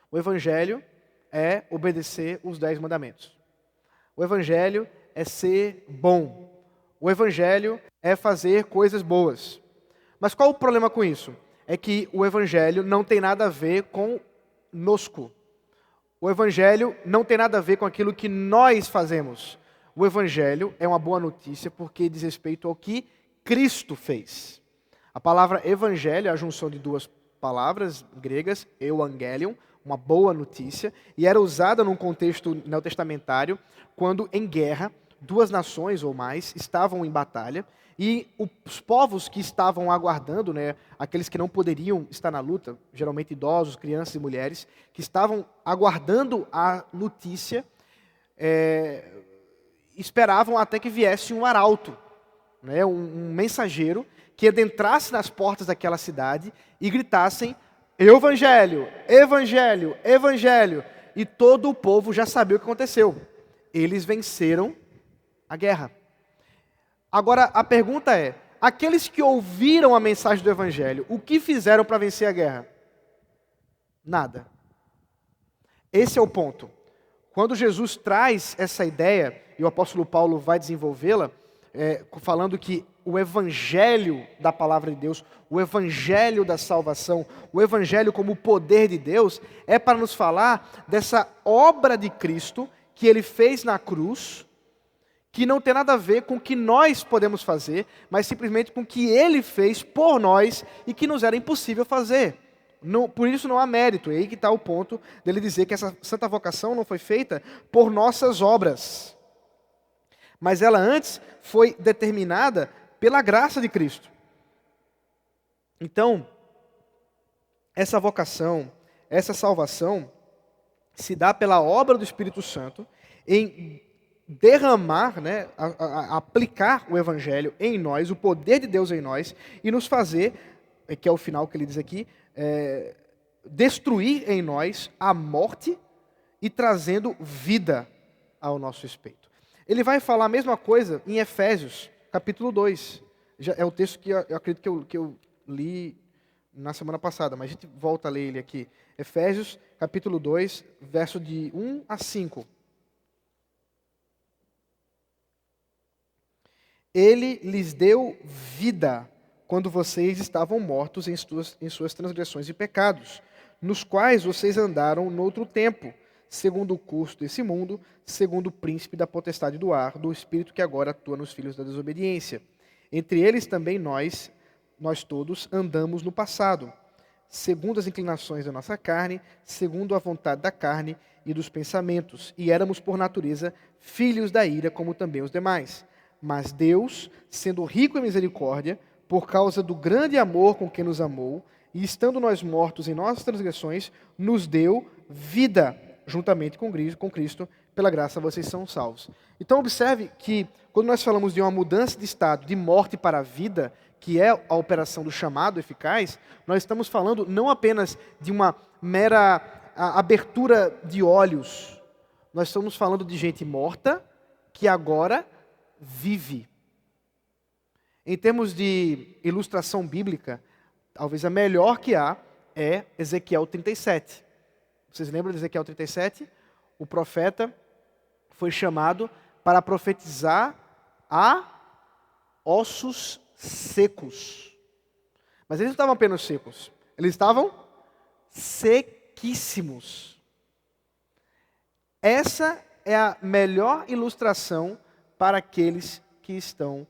o Evangelho é obedecer os 10 mandamentos. O Evangelho é ser bom. O Evangelho é fazer coisas boas. Mas qual o problema com isso? É que o Evangelho não tem nada a ver conosco. O Evangelho não tem nada a ver com aquilo que nós fazemos. O Evangelho é uma boa notícia porque diz respeito ao que Cristo fez. A palavra Evangelho é a junção de duas palavras gregas, Evangelion, uma boa notícia, e era usada num contexto neotestamentário, quando em guerra, duas nações ou mais estavam em batalha, e os povos que estavam aguardando, aqueles que não poderiam estar na luta, geralmente idosos, crianças e mulheres, que estavam aguardando a notícia, esperavam até que viesse um arauto, um mensageiro, que adentrasse nas portas daquela cidade e gritassem: Evangelho, Evangelho, Evangelho. E todo o povo já sabia o que aconteceu. Eles venceram a guerra. Agora, a pergunta é, aqueles que ouviram a mensagem do Evangelho, o que fizeram para vencer a guerra? Nada. Esse é o ponto. Quando Jesus traz essa ideia, e o apóstolo Paulo vai desenvolvê-la, falando que o evangelho da palavra de Deus, o evangelho da salvação, o evangelho como o poder de Deus, é para nos falar dessa obra de Cristo que ele fez na cruz, que não tem nada a ver com o que nós podemos fazer, mas simplesmente com o que ele fez por nós e que nos era impossível fazer. Por isso não há mérito. E aí que está o ponto dele dizer que essa santa vocação não foi feita por nossas obras, mas ela antes foi determinada pela graça de Cristo. Então, essa vocação, essa salvação, se dá pela obra do Espírito Santo em derramar, né, aplicar o Evangelho em nós, o poder de Deus em nós, e nos fazer, que é o final que ele diz aqui, destruir em nós a morte e trazendo vida ao nosso respeito. Ele vai falar a mesma coisa em Efésios, capítulo 2. É o texto que eu acredito que eu li na semana passada, mas a gente volta a ler ele aqui. Efésios, capítulo 2, verso de 1 a 5. Ele lhes deu vida quando vocês estavam mortos em suas transgressões e pecados, nos quais vocês andaram noutro tempo, segundo o curso desse mundo, segundo o príncipe da potestade do ar, do espírito que agora atua nos filhos da desobediência. Entre eles também nós todos andamos no passado, segundo as inclinações da nossa carne, segundo a vontade da carne e dos pensamentos, e éramos por natureza filhos da ira, como também os demais. Mas Deus, sendo rico em misericórdia, por causa do grande amor com que nos amou, e estando nós mortos em nossas transgressões, nos deu vida juntamente com Cristo, pela graça vocês são salvos. Então observe que quando nós falamos de uma mudança de estado, de morte para a vida, que é a operação do chamado eficaz, nós estamos falando não apenas de uma mera abertura de olhos, nós estamos falando de gente morta que agora vive. Em termos de ilustração bíblica, talvez a melhor que há é Ezequiel 37. Vocês lembram de Ezequiel 37? O profeta foi chamado para profetizar a ossos secos. Mas eles não estavam apenas secos, eles estavam sequíssimos. Essa é a melhor ilustração para aqueles que estão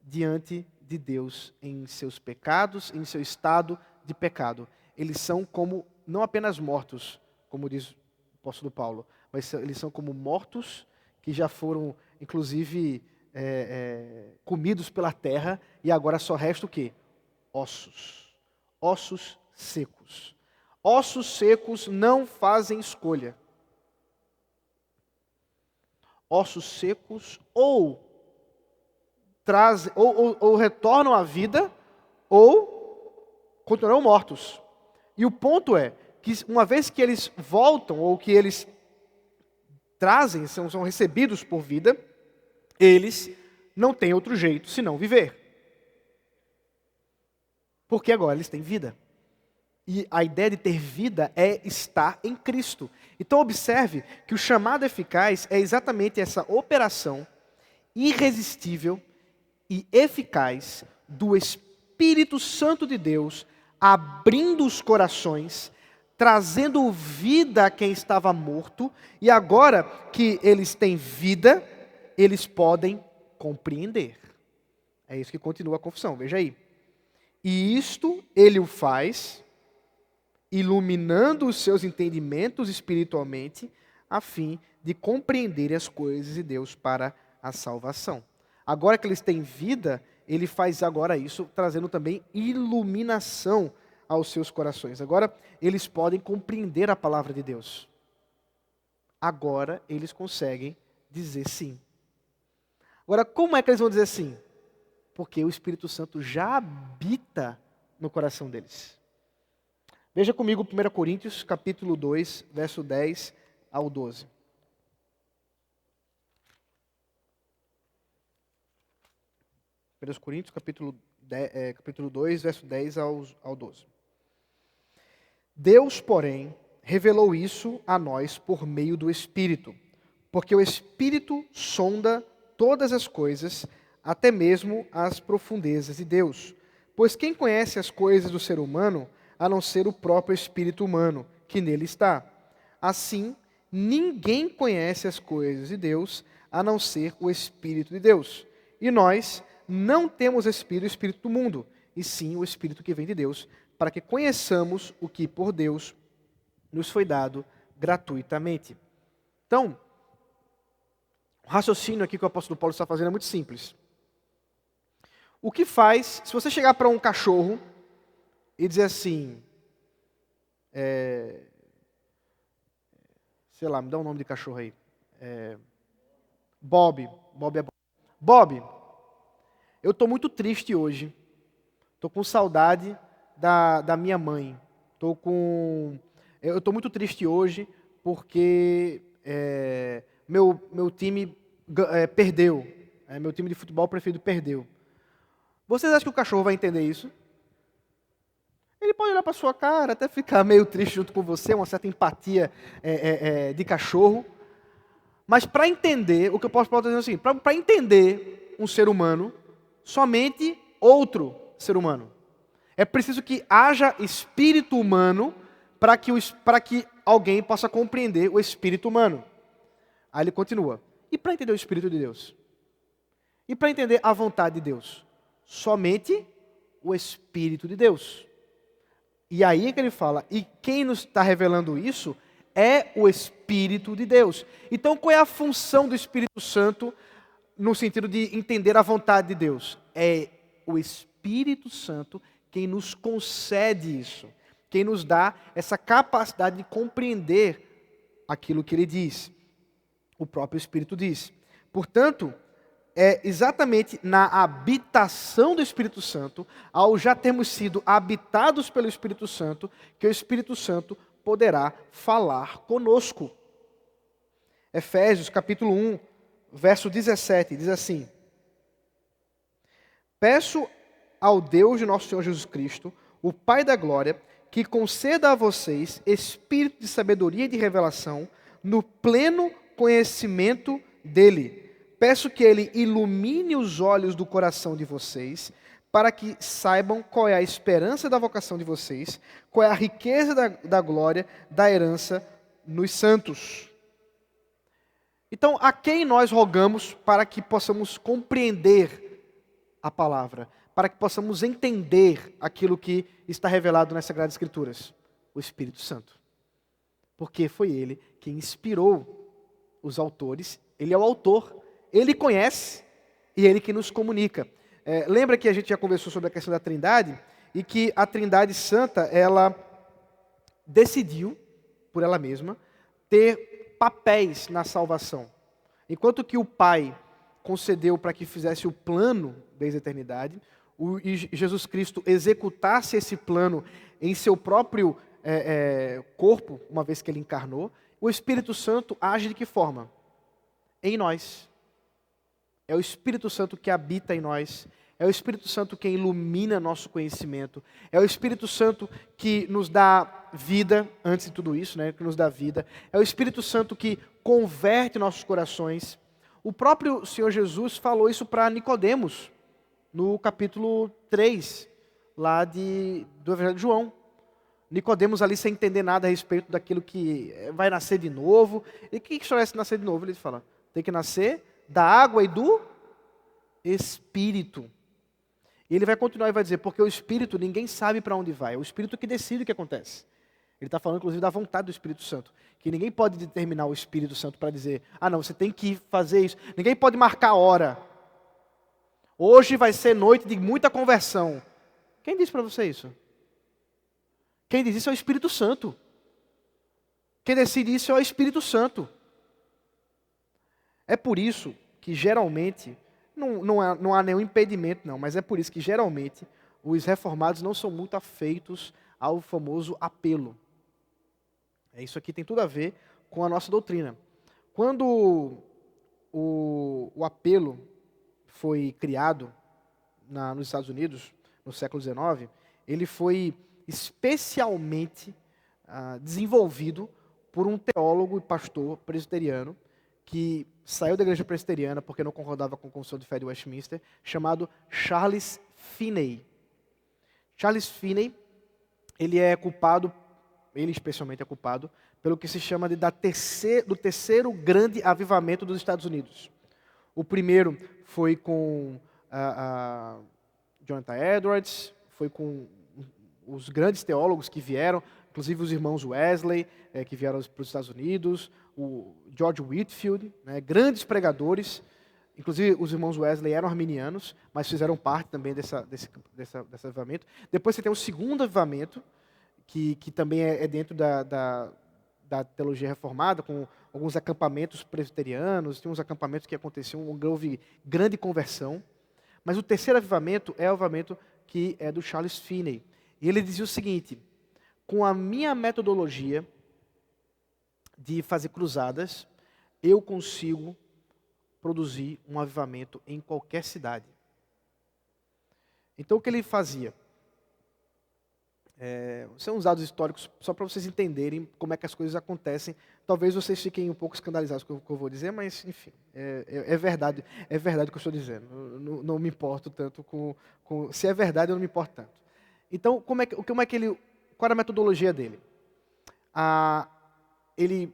diante de Deus em seus pecados, em seu estado de pecado. Eles são como, não apenas mortos, como diz o apóstolo Paulo, mas eles são como mortos que já foram, inclusive, comidos pela terra, e agora só resta o quê? Ossos. Ossos secos. Ossos secos não fazem escolha. Ossos secos ou retornam à vida, ou continuarão mortos. E o ponto é que, uma vez que eles voltam, ou que eles trazem, são recebidos por vida, eles não têm outro jeito senão viver. Porque agora eles têm vida. E a ideia de ter vida é estar em Cristo. Então observe que o chamado eficaz é exatamente essa operação irresistível e eficaz do Espírito Santo de Deus, abrindo os corações, trazendo vida a quem estava morto, e agora que eles têm vida, eles podem compreender. É isso que continua a confissão, veja aí. E isto ele o faz, iluminando os seus entendimentos espiritualmente, a fim de compreender as coisas de Deus para a salvação. Agora que eles têm vida, ele faz agora isso, trazendo também iluminação aos seus corações. Agora eles podem compreender a palavra de Deus. Agora eles conseguem dizer sim. Agora, como é que eles vão dizer sim? Porque o Espírito Santo já habita no coração deles. Veja comigo 1 Coríntios, capítulo 2, verso 10 ao 12. 1 Coríntios, capítulo 2, verso 10 ao 12. Deus, porém, revelou isso a nós por meio do Espírito, porque o Espírito sonda todas as coisas, até mesmo as profundezas de Deus. Pois quem conhece as coisas do ser humano, a não ser o próprio espírito humano, que nele está? Assim, ninguém conhece as coisas de Deus, a não ser o Espírito de Deus. E nós não temos o Espírito do mundo, e sim o Espírito que vem de Deus, para que conheçamos o que por Deus nos foi dado gratuitamente. Então, o raciocínio aqui que o apóstolo Paulo está fazendo é muito simples. O que faz, se você chegar para um cachorro e dizer assim, sei lá, me dá um nome de cachorro aí. Bob. Bob é bom. Bob, eu estou muito triste hoje. Estou com saudade da minha mãe. Eu estou muito triste hoje porque meu time perdeu. Meu time de futebol preferido perdeu. Vocês acham que o cachorro vai entender isso? Ele pode olhar para sua cara, até ficar meio triste junto com você, uma certa empatia de cachorro. Mas para entender, o que eu posso dizer assim, para entender um ser humano, somente outro ser humano. É preciso que haja espírito humano para que alguém possa compreender o espírito humano. Aí ele continua. E para entender o Espírito de Deus? E para entender a vontade de Deus? Somente o Espírito de Deus. E aí é que ele fala, e quem nos está revelando isso é o Espírito de Deus. Então qual é a função do Espírito Santo no sentido de entender a vontade de Deus? É o Espírito Santo quem nos concede isso, quem nos dá essa capacidade de compreender aquilo que ele diz. O próprio Espírito diz. Portanto, é exatamente na habitação do Espírito Santo, ao já termos sido habitados pelo Espírito Santo, que o Espírito Santo poderá falar conosco. Efésios capítulo 1, verso 17, diz assim: Peço ao Deus de nosso Senhor Jesus Cristo, o Pai da glória, que conceda a vocês espírito de sabedoria e de revelação, no pleno conhecimento dele. Peço que ele ilumine os olhos do coração de vocês, para que saibam qual é a esperança da vocação de vocês, qual é a riqueza da glória da herança nos santos. Então, a quem nós rogamos para que possamos compreender a palavra, para que possamos entender aquilo que está revelado nas Sagradas Escrituras? O Espírito Santo. Porque foi ele que inspirou os autores, ele é o autor, ele conhece e ele que nos comunica. Lembra que a gente já conversou sobre a questão da Trindade e que a Trindade Santa, ela decidiu, por ela mesma, ter papéis na salvação. Enquanto que o Pai concedeu para que fizesse o plano desde a eternidade, e Jesus Cristo executasse esse plano em seu próprio corpo, uma vez que ele encarnou, o Espírito Santo age de que forma? Em nós. É o Espírito Santo que habita em nós. É o Espírito Santo que ilumina nosso conhecimento. É o Espírito Santo que nos dá vida, antes de tudo isso, que nos dá vida. É o Espírito Santo que converte nossos corações. O próprio Senhor Jesus falou isso para Nicodemos, no capítulo 3, lá do Evangelho de João. Nicodemos ali sem entender nada a respeito daquilo que vai nascer de novo. E o que isso é nascer de novo? Ele fala, tem que nascer da água e do Espírito. E ele vai continuar e vai dizer, porque o Espírito ninguém sabe para onde vai, é o Espírito que decide o que acontece. Ele está falando inclusive da vontade do Espírito Santo, que ninguém pode determinar o Espírito Santo para dizer, não, você tem que fazer isso. Ninguém pode marcar a hora. Hoje vai ser noite de muita conversão. Quem disse para você isso? Quem diz isso é o Espírito Santo. Quem decide isso é o Espírito Santo. É por isso que geralmente, não há nenhum impedimento não, mas é por isso que geralmente os reformados não são muito afeitos ao famoso apelo. Isso aqui tem tudo a ver com a nossa doutrina. Quando o apelo foi criado nos Estados Unidos, no século XIX, ele foi especialmente desenvolvido por um teólogo e pastor presbiteriano que saiu da igreja presbiteriana porque não concordava com a Confissão de Fé de Westminster, chamado Charles Finney. Charles Finney, ele especialmente é culpado pelo que se chama do terceiro grande avivamento dos Estados Unidos. O primeiro foi com Jonathan Edwards, foi com os grandes teólogos que vieram, inclusive os irmãos Wesley, que vieram para os Estados Unidos, o George Whitefield, grandes pregadores. Inclusive, os irmãos Wesley eram arminianos, mas fizeram parte também desse avivamento. Depois você tem o segundo avivamento, que também é dentro da teologia reformada, com alguns acampamentos presbiterianos, tem uns acampamentos que aconteciam, houve grande conversão. Mas o terceiro avivamento é o avivamento que é do Charles Finney. E ele dizia o seguinte: com a minha metodologia de fazer cruzadas, eu consigo produzir um avivamento em qualquer cidade. Então o que ele fazia? São uns dados históricos só para vocês entenderem como é que as coisas acontecem. Talvez vocês fiquem um pouco escandalizados com o que eu vou dizer, mas enfim, é verdade o que eu estou dizendo. Não me importo tanto com... Se é verdade, eu não me importo tanto. Então, qual era a metodologia dele? Ele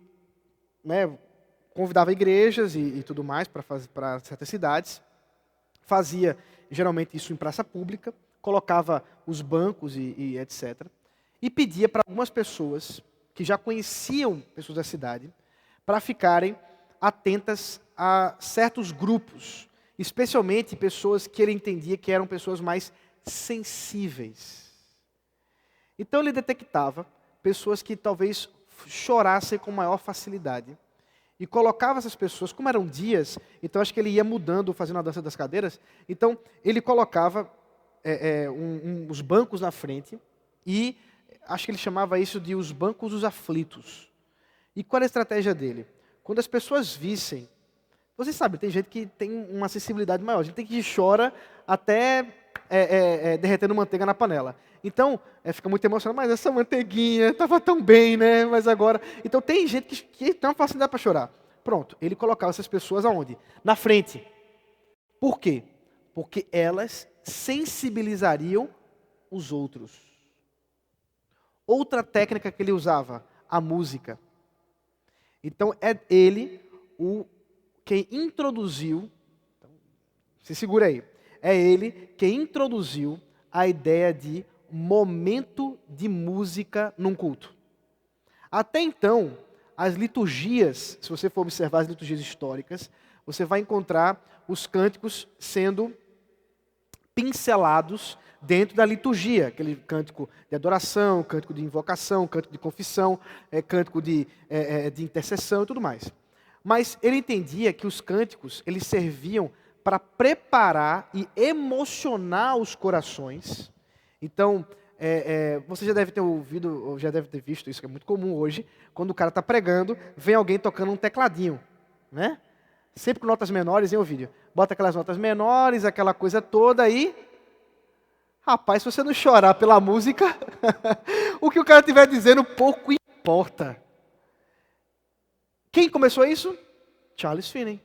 convidava igrejas e tudo mais para certas cidades, fazia geralmente isso em praça pública, colocava os bancos e etc. E pedia para algumas pessoas que já conheciam pessoas da cidade para ficarem atentas a certos grupos, especialmente pessoas que ele entendia que eram pessoas mais sensíveis. Então ele detectava pessoas que talvez chorassem com maior facilidade e colocava essas pessoas, como eram dias, então acho que ele ia mudando, fazendo a dança das cadeiras, então ele colocava os bancos na frente e acho que ele chamava isso de os bancos dos aflitos. E qual é a estratégia dele? Quando as pessoas vissem, vocês sabem, tem gente que tem uma sensibilidade maior, a gente tem que chora até derretendo manteiga na panela. Então, fica muito emocionado, mas essa manteiguinha estava tão bem, né? Mas agora... Então tem gente que tem uma facilidade para chorar. Pronto, ele colocava essas pessoas aonde? Na frente. Por quê? Porque elas sensibilizariam os outros. Outra técnica que ele usava, a música. Então é ele quem introduziu, se segura aí, é ele quem introduziu a ideia de momento de música num culto. Até então, as liturgias, se você for observar as liturgias históricas, você vai encontrar os cânticos sendo pincelados dentro da liturgia, aquele cântico de adoração, cântico de invocação, cântico de confissão, cântico de intercessão e tudo mais. Mas ele entendia que os cânticos, eles serviam para preparar e emocionar os corações. Então, você já deve ter ouvido, ou já deve ter visto isso, que é muito comum hoje, quando o cara está pregando, vem alguém tocando um tecladinho, né? Sempre com notas menores, hein, Ovídio? Bota aquelas notas menores, aquela coisa toda aí. Rapaz, se você não chorar pela música, o que o cara estiver dizendo pouco importa. Quem começou isso? Charles Finney.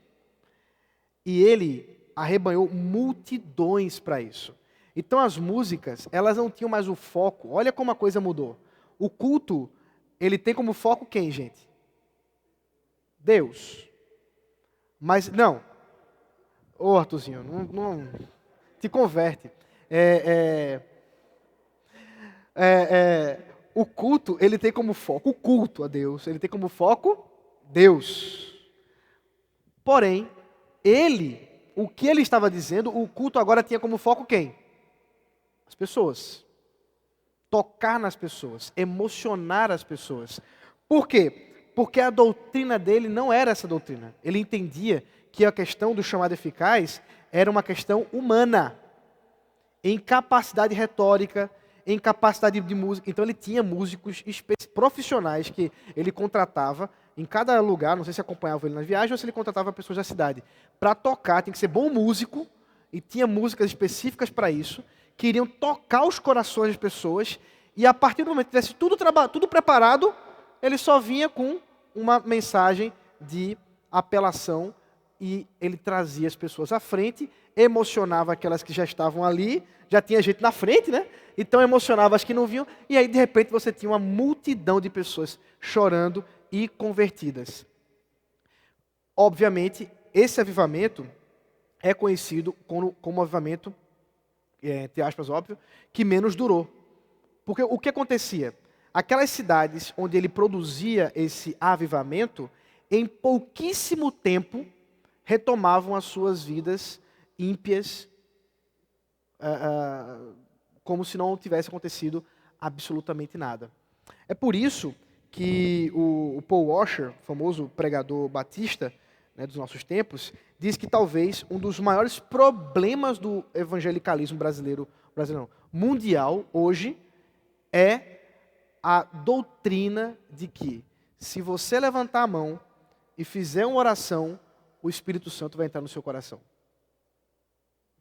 E ele arrebanhou multidões para isso. Então as músicas, elas não tinham mais o foco. Olha como a coisa mudou. O culto, ele tem como foco quem, gente? Deus. Mas, não. Ô, Arthurzinho, não te converte. O culto, ele tem como foco, o culto a Deus, ele tem como foco Deus. Porém, o que ele estava dizendo, o culto agora tinha como foco quem? As pessoas. Tocar nas pessoas, emocionar as pessoas. Por quê? Porque a doutrina dele não era essa doutrina. Ele entendia que a questão do chamado eficaz era uma questão humana, em capacidade retórica, em capacidade de música. Então ele tinha músicos profissionais que ele contratava em cada lugar, não sei se acompanhava ele na viagem ou se ele contratava pessoas da cidade, para tocar, tem que ser bom músico, e tinha músicas específicas para isso, que iriam tocar os corações das pessoas e a partir do momento que tivesse tudo preparado, ele só vinha com uma mensagem de apelação e ele trazia as pessoas à frente, emocionava aquelas que já estavam ali, já tinha gente na frente, né? Então emocionava as que não vinham, e aí de repente você tinha uma multidão de pessoas chorando e convertidas. Obviamente, esse avivamento é conhecido como avivamento, entre aspas, óbvio, que menos durou. Porque o que acontecia? Aquelas cidades onde ele produzia esse avivamento, em pouquíssimo tempo, retomavam as suas vidas ímpias, como se não tivesse acontecido absolutamente nada. É por isso que o Paul Washer, famoso pregador batista, né, dos nossos tempos, diz que talvez um dos maiores problemas do evangelicalismo brasileiro não, mundial hoje é a doutrina de que se você levantar a mão e fizer uma oração, o Espírito Santo vai entrar no seu coração.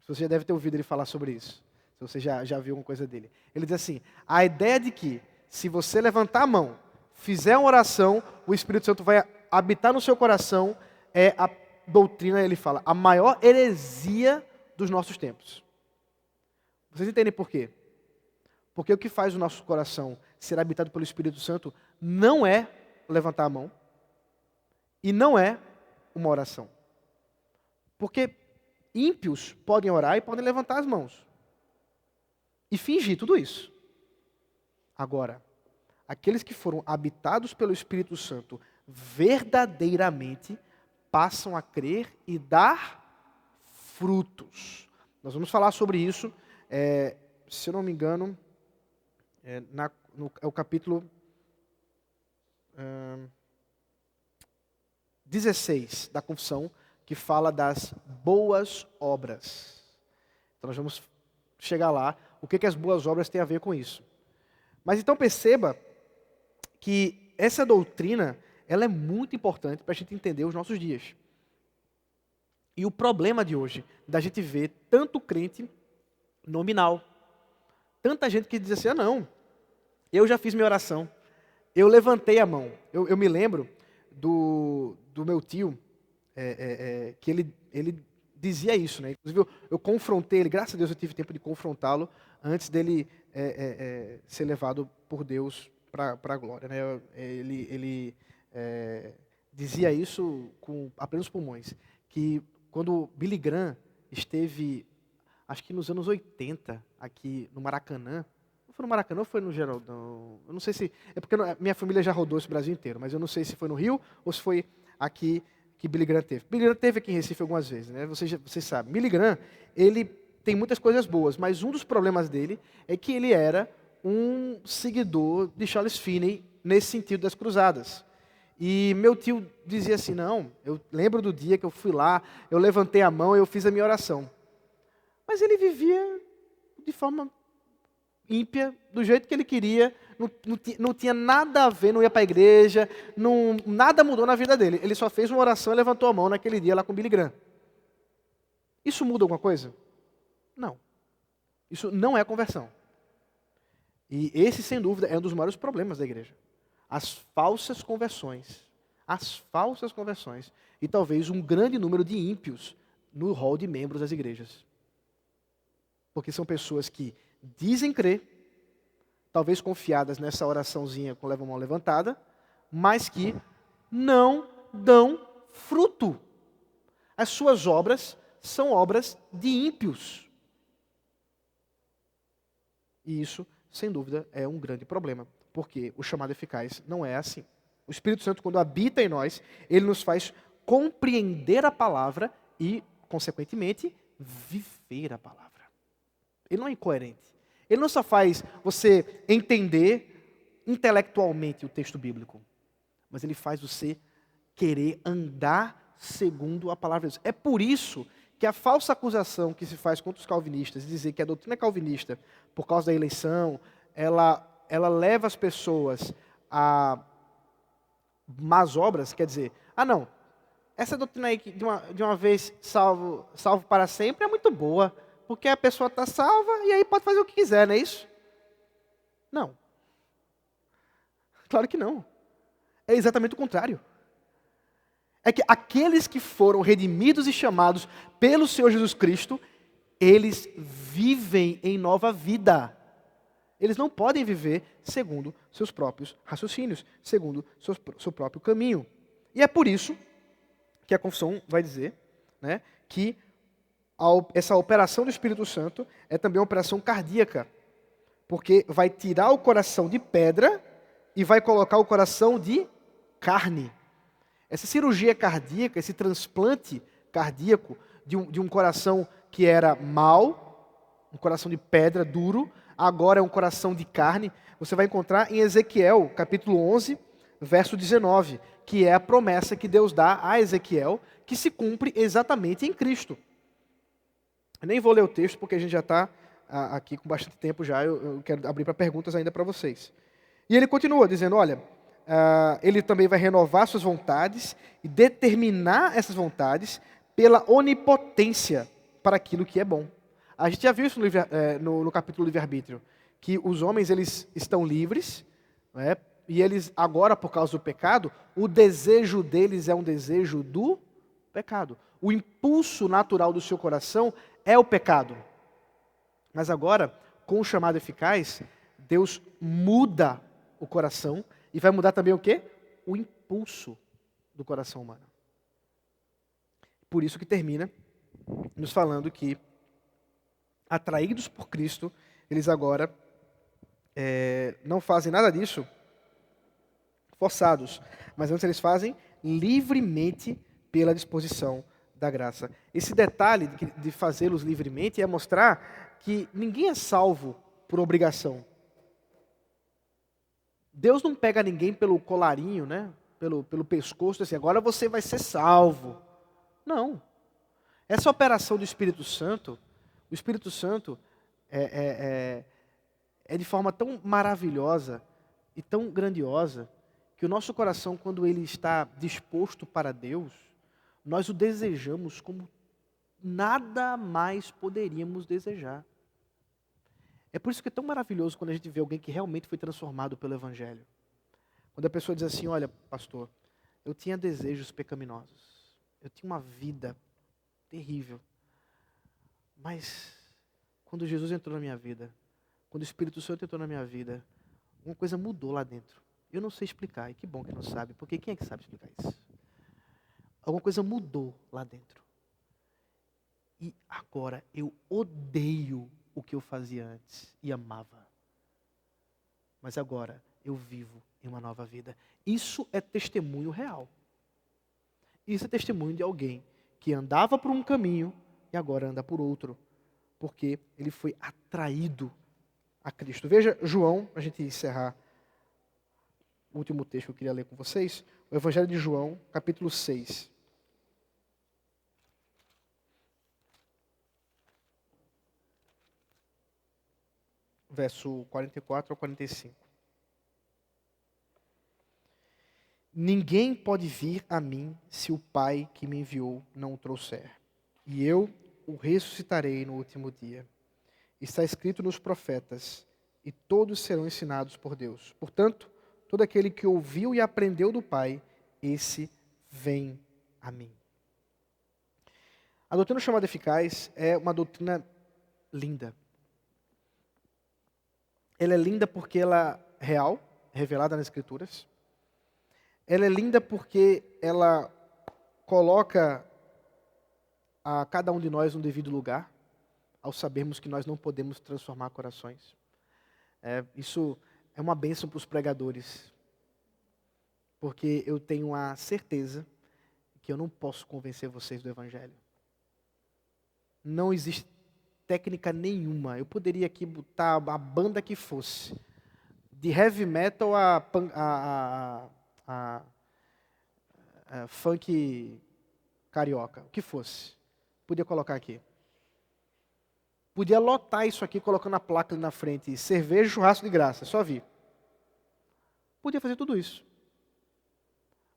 Você já deve ter ouvido ele falar sobre isso. Se você já viu alguma coisa dele. Ele diz assim, a ideia de que se você levantar a mão, fizer uma oração, o Espírito Santo vai habitar no seu coração, é a doutrina, ele fala, a maior heresia dos nossos tempos. Vocês entendem por quê? Porque o que faz o nosso coração ser habitado pelo Espírito Santo não é levantar a mão e não é uma oração. Porque ímpios podem orar e podem levantar as mãos e fingir tudo isso. Agora, aqueles que foram habitados pelo Espírito Santo verdadeiramente passam a crer e dar frutos. Nós vamos falar sobre isso, se eu não me engano, é o capítulo 16 da Confissão, que fala das boas obras. Então nós vamos chegar lá, o que as boas obras têm a ver com isso. Mas então perceba que essa doutrina, ela é muito importante para a gente entender os nossos dias. E o problema de hoje, da gente ver tanto crente nominal, tanta gente que diz assim, não, eu já fiz minha oração, eu levantei a mão. Eu me lembro do meu tio, que ele dizia isso, né? Inclusive eu confrontei ele, graças a Deus eu tive tempo de confrontá-lo antes dele ser levado por Deus para a glória, né? Ele dizia isso com a plenos pulmões, que quando Billy Graham esteve, acho que nos anos 80, aqui no Maracanã, não foi no Maracanã ou foi no Geraldão? Eu não sei se, é porque minha família já rodou esse Brasil inteiro, mas eu não sei se foi no Rio ou se foi aqui que Billy Graham teve. Billy Graham teve aqui em Recife algumas vezes, né? Vocês sabem. Billy Graham, ele tem muitas coisas boas, mas um dos problemas dele é que ele era um seguidor de Charles Finney nesse sentido das cruzadas. E meu tio dizia assim, não, eu lembro do dia que eu fui lá, eu levantei a mão e eu fiz a minha oração. Mas ele vivia de forma ímpia, do jeito que ele queria, não tinha nada a ver, não ia para a igreja, nada mudou na vida dele. Ele só fez uma oração e levantou a mão naquele dia lá com Billy Graham. Isso muda alguma coisa? Não. Isso não é conversão. E esse, sem dúvida, é um dos maiores problemas da igreja. As falsas conversões. As falsas conversões. E talvez um grande número de ímpios no rol de membros das igrejas. Porque são pessoas que dizem crer, talvez confiadas nessa oraçãozinha com a mão levantada, mas que não dão fruto. As suas obras são obras de ímpios. E isso, sem dúvida, é um grande problema, porque o chamado eficaz não é assim. O Espírito Santo, quando habita em nós, ele nos faz compreender a palavra e, consequentemente, viver a palavra. Ele não é incoerente. Ele não só faz você entender intelectualmente o texto bíblico, mas ele faz você querer andar segundo a palavra de Deus. É por isso que a falsa acusação que se faz contra os calvinistas, de dizer que a doutrina calvinista, por causa da eleição, ela leva as pessoas a más obras, quer dizer, não, essa doutrina aí de uma vez salvo para sempre é muito boa, porque a pessoa está salva e aí pode fazer o que quiser, não é isso? Não, Claro que não. É exatamente o contrário. É que aqueles que foram redimidos e chamados pelo Senhor Jesus Cristo, eles vivem em nova vida. Eles não podem viver segundo seus próprios raciocínios, segundo seu próprio caminho. E é por isso que a confissão vai dizer, né, que essa operação do Espírito Santo é também uma operação cardíaca, porque vai tirar o coração de pedra e vai colocar o coração de carne. Essa cirurgia cardíaca, esse transplante cardíaco de um coração que era mau, um coração de pedra duro, agora é um coração de carne, você vai encontrar em Ezequiel, capítulo 11, verso 19, que é a promessa que Deus dá a Ezequiel, que se cumpre exatamente em Cristo. Eu nem vou ler o texto, porque a gente já está aqui com bastante tempo já, eu quero abrir para perguntas ainda para vocês. E ele continua dizendo, olha, ele também vai renovar suas vontades e determinar essas vontades pela onipotência para aquilo que é bom. A gente já viu isso no capítulo do livre-arbítrio, que os homens eles estão livres, né, e eles agora, por causa do pecado, o desejo deles é um desejo do pecado. O impulso natural do seu coração é o pecado. Mas agora, com o chamado eficaz, Deus muda o coração e vai mudar também o quê? O impulso do coração humano. Por isso que termina nos falando que, atraídos por Cristo, eles agora não fazem nada disso forçados, mas antes eles fazem livremente pela disposição da graça. Esse detalhe de fazê-los livremente é mostrar que ninguém é salvo por obrigação. Deus não pega ninguém pelo colarinho, né? Pelo pescoço, assim, agora você vai ser salvo. Não. Essa operação do Espírito Santo, o Espírito Santo é de forma tão maravilhosa e tão grandiosa, que o nosso coração, quando ele está disposto para Deus, nós o desejamos como nada mais poderíamos desejar. É por isso que é tão maravilhoso quando a gente vê alguém que realmente foi transformado pelo Evangelho. Quando a pessoa diz assim, olha, pastor, eu tinha desejos pecaminosos, eu tinha uma vida terrível, mas quando Jesus entrou na minha vida, quando o Espírito Santo entrou na minha vida, uma coisa mudou lá dentro. Eu não sei explicar, e que bom que não sabe, porque quem é que sabe explicar isso? Alguma coisa mudou lá dentro. E agora eu odeio o que eu fazia antes e amava. Mas agora eu vivo em uma nova vida. Isso é testemunho real. Isso é testemunho de alguém que andava por um caminho e agora anda por outro. Porque ele foi atraído a Cristo. Veja João, para a gente encerrar o último texto que eu queria ler com vocês. O Evangelho de João, capítulo 6. Verso 44 ao 45. Ninguém pode vir a mim se o Pai que me enviou não o trouxer. E eu o ressuscitarei no último dia. Está escrito nos profetas, e todos serão ensinados por Deus. Portanto, todo aquele que ouviu e aprendeu do Pai, esse vem a mim. A doutrina chamada eficaz é uma doutrina linda. Ela é linda porque ela é real, revelada nas Escrituras. Ela é linda porque ela coloca a cada um de nós no devido lugar, ao sabermos que nós não podemos transformar corações. Isso é uma bênção para os pregadores, porque eu tenho a certeza que eu não posso convencer vocês do Evangelho. Não existe técnica nenhuma. Eu poderia aqui botar a banda que fosse, de heavy metal a funk carioca, o que fosse. Podia colocar aqui. Podia lotar isso aqui, colocando a placa ali na frente, cerveja e churrasco de graça, só vir. Podia fazer tudo isso.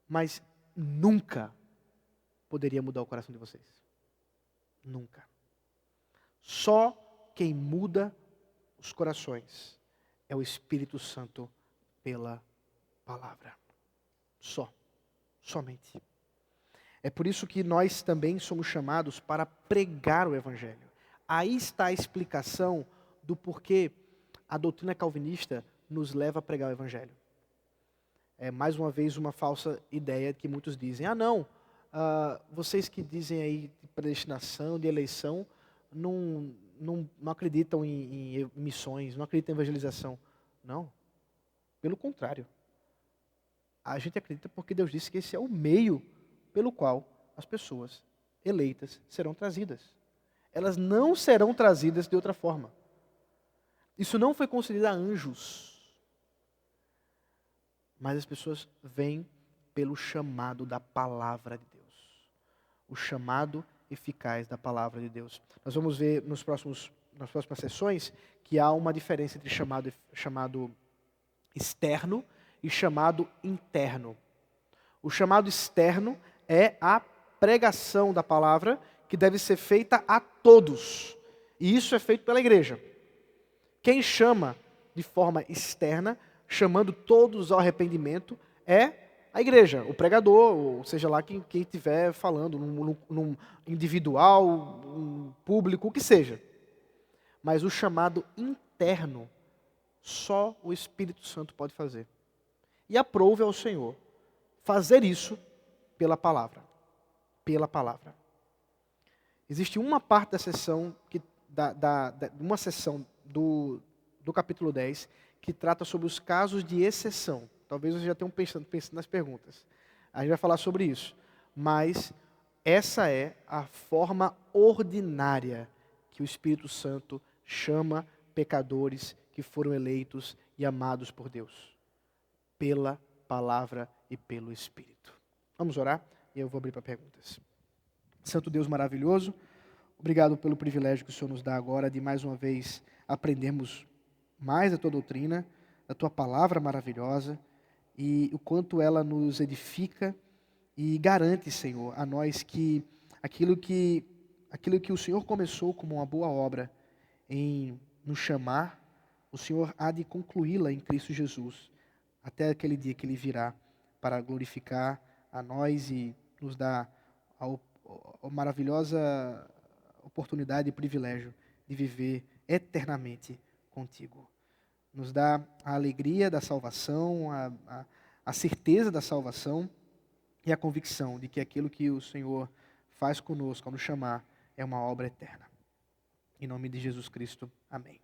Mas nunca poderia mudar o coração de vocês. Nunca. Só quem muda os corações é o Espírito Santo pela palavra. Só. Somente. É por isso que nós também somos chamados para pregar o Evangelho. Aí está a explicação do porquê a doutrina calvinista nos leva a pregar o Evangelho. É mais uma vez uma falsa ideia que muitos dizem. Vocês que dizem aí de predestinação, de eleição, não acreditam em missões, não acreditam em evangelização. Não. Pelo contrário. A gente acredita porque Deus disse que esse é o meio pelo qual as pessoas eleitas serão trazidas. Elas não serão trazidas de outra forma. Isso não foi concedido a anjos. Mas as pessoas vêm pelo chamado da palavra de Deus. O chamado eficaz da palavra de Deus. Nós vamos ver nas próximas sessões que há uma diferença entre chamado externo e chamado interno. O chamado externo é a pregação da palavra que deve ser feita a todos. E isso é feito pela igreja. Quem de forma externa, chamando todos ao arrependimento, é a igreja, o pregador, ou seja lá quem estiver falando, num individual, um público, o que seja. Mas o chamado interno, só o Espírito Santo pode fazer. E aprove ao Senhor fazer isso pela palavra. Pela palavra. Existe uma parte da sessão, uma sessão do capítulo 10, que trata sobre os casos de exceção. Talvez vocês já tenham pensando nas perguntas. A gente vai falar sobre isso. Mas essa é a forma ordinária que o Espírito Santo chama pecadores que foram eleitos e amados por Deus. Pela palavra e pelo Espírito. Vamos orar e eu vou abrir para perguntas. Santo Deus maravilhoso, obrigado pelo privilégio que o Senhor nos dá agora de mais uma vez aprendermos mais da tua doutrina, da tua palavra maravilhosa e o quanto ela nos edifica e garante, Senhor, a nós que aquilo que o Senhor começou como uma boa obra em nos chamar, o Senhor há de concluí-la em Cristo Jesus, até aquele dia que Ele virá para glorificar a nós e nos dar a maravilhosa oportunidade e privilégio de viver eternamente contigo. Nos dá a alegria da salvação, a certeza da salvação e a convicção de que aquilo que o Senhor faz conosco ao nos chamar é uma obra eterna. Em nome de Jesus Cristo, amém.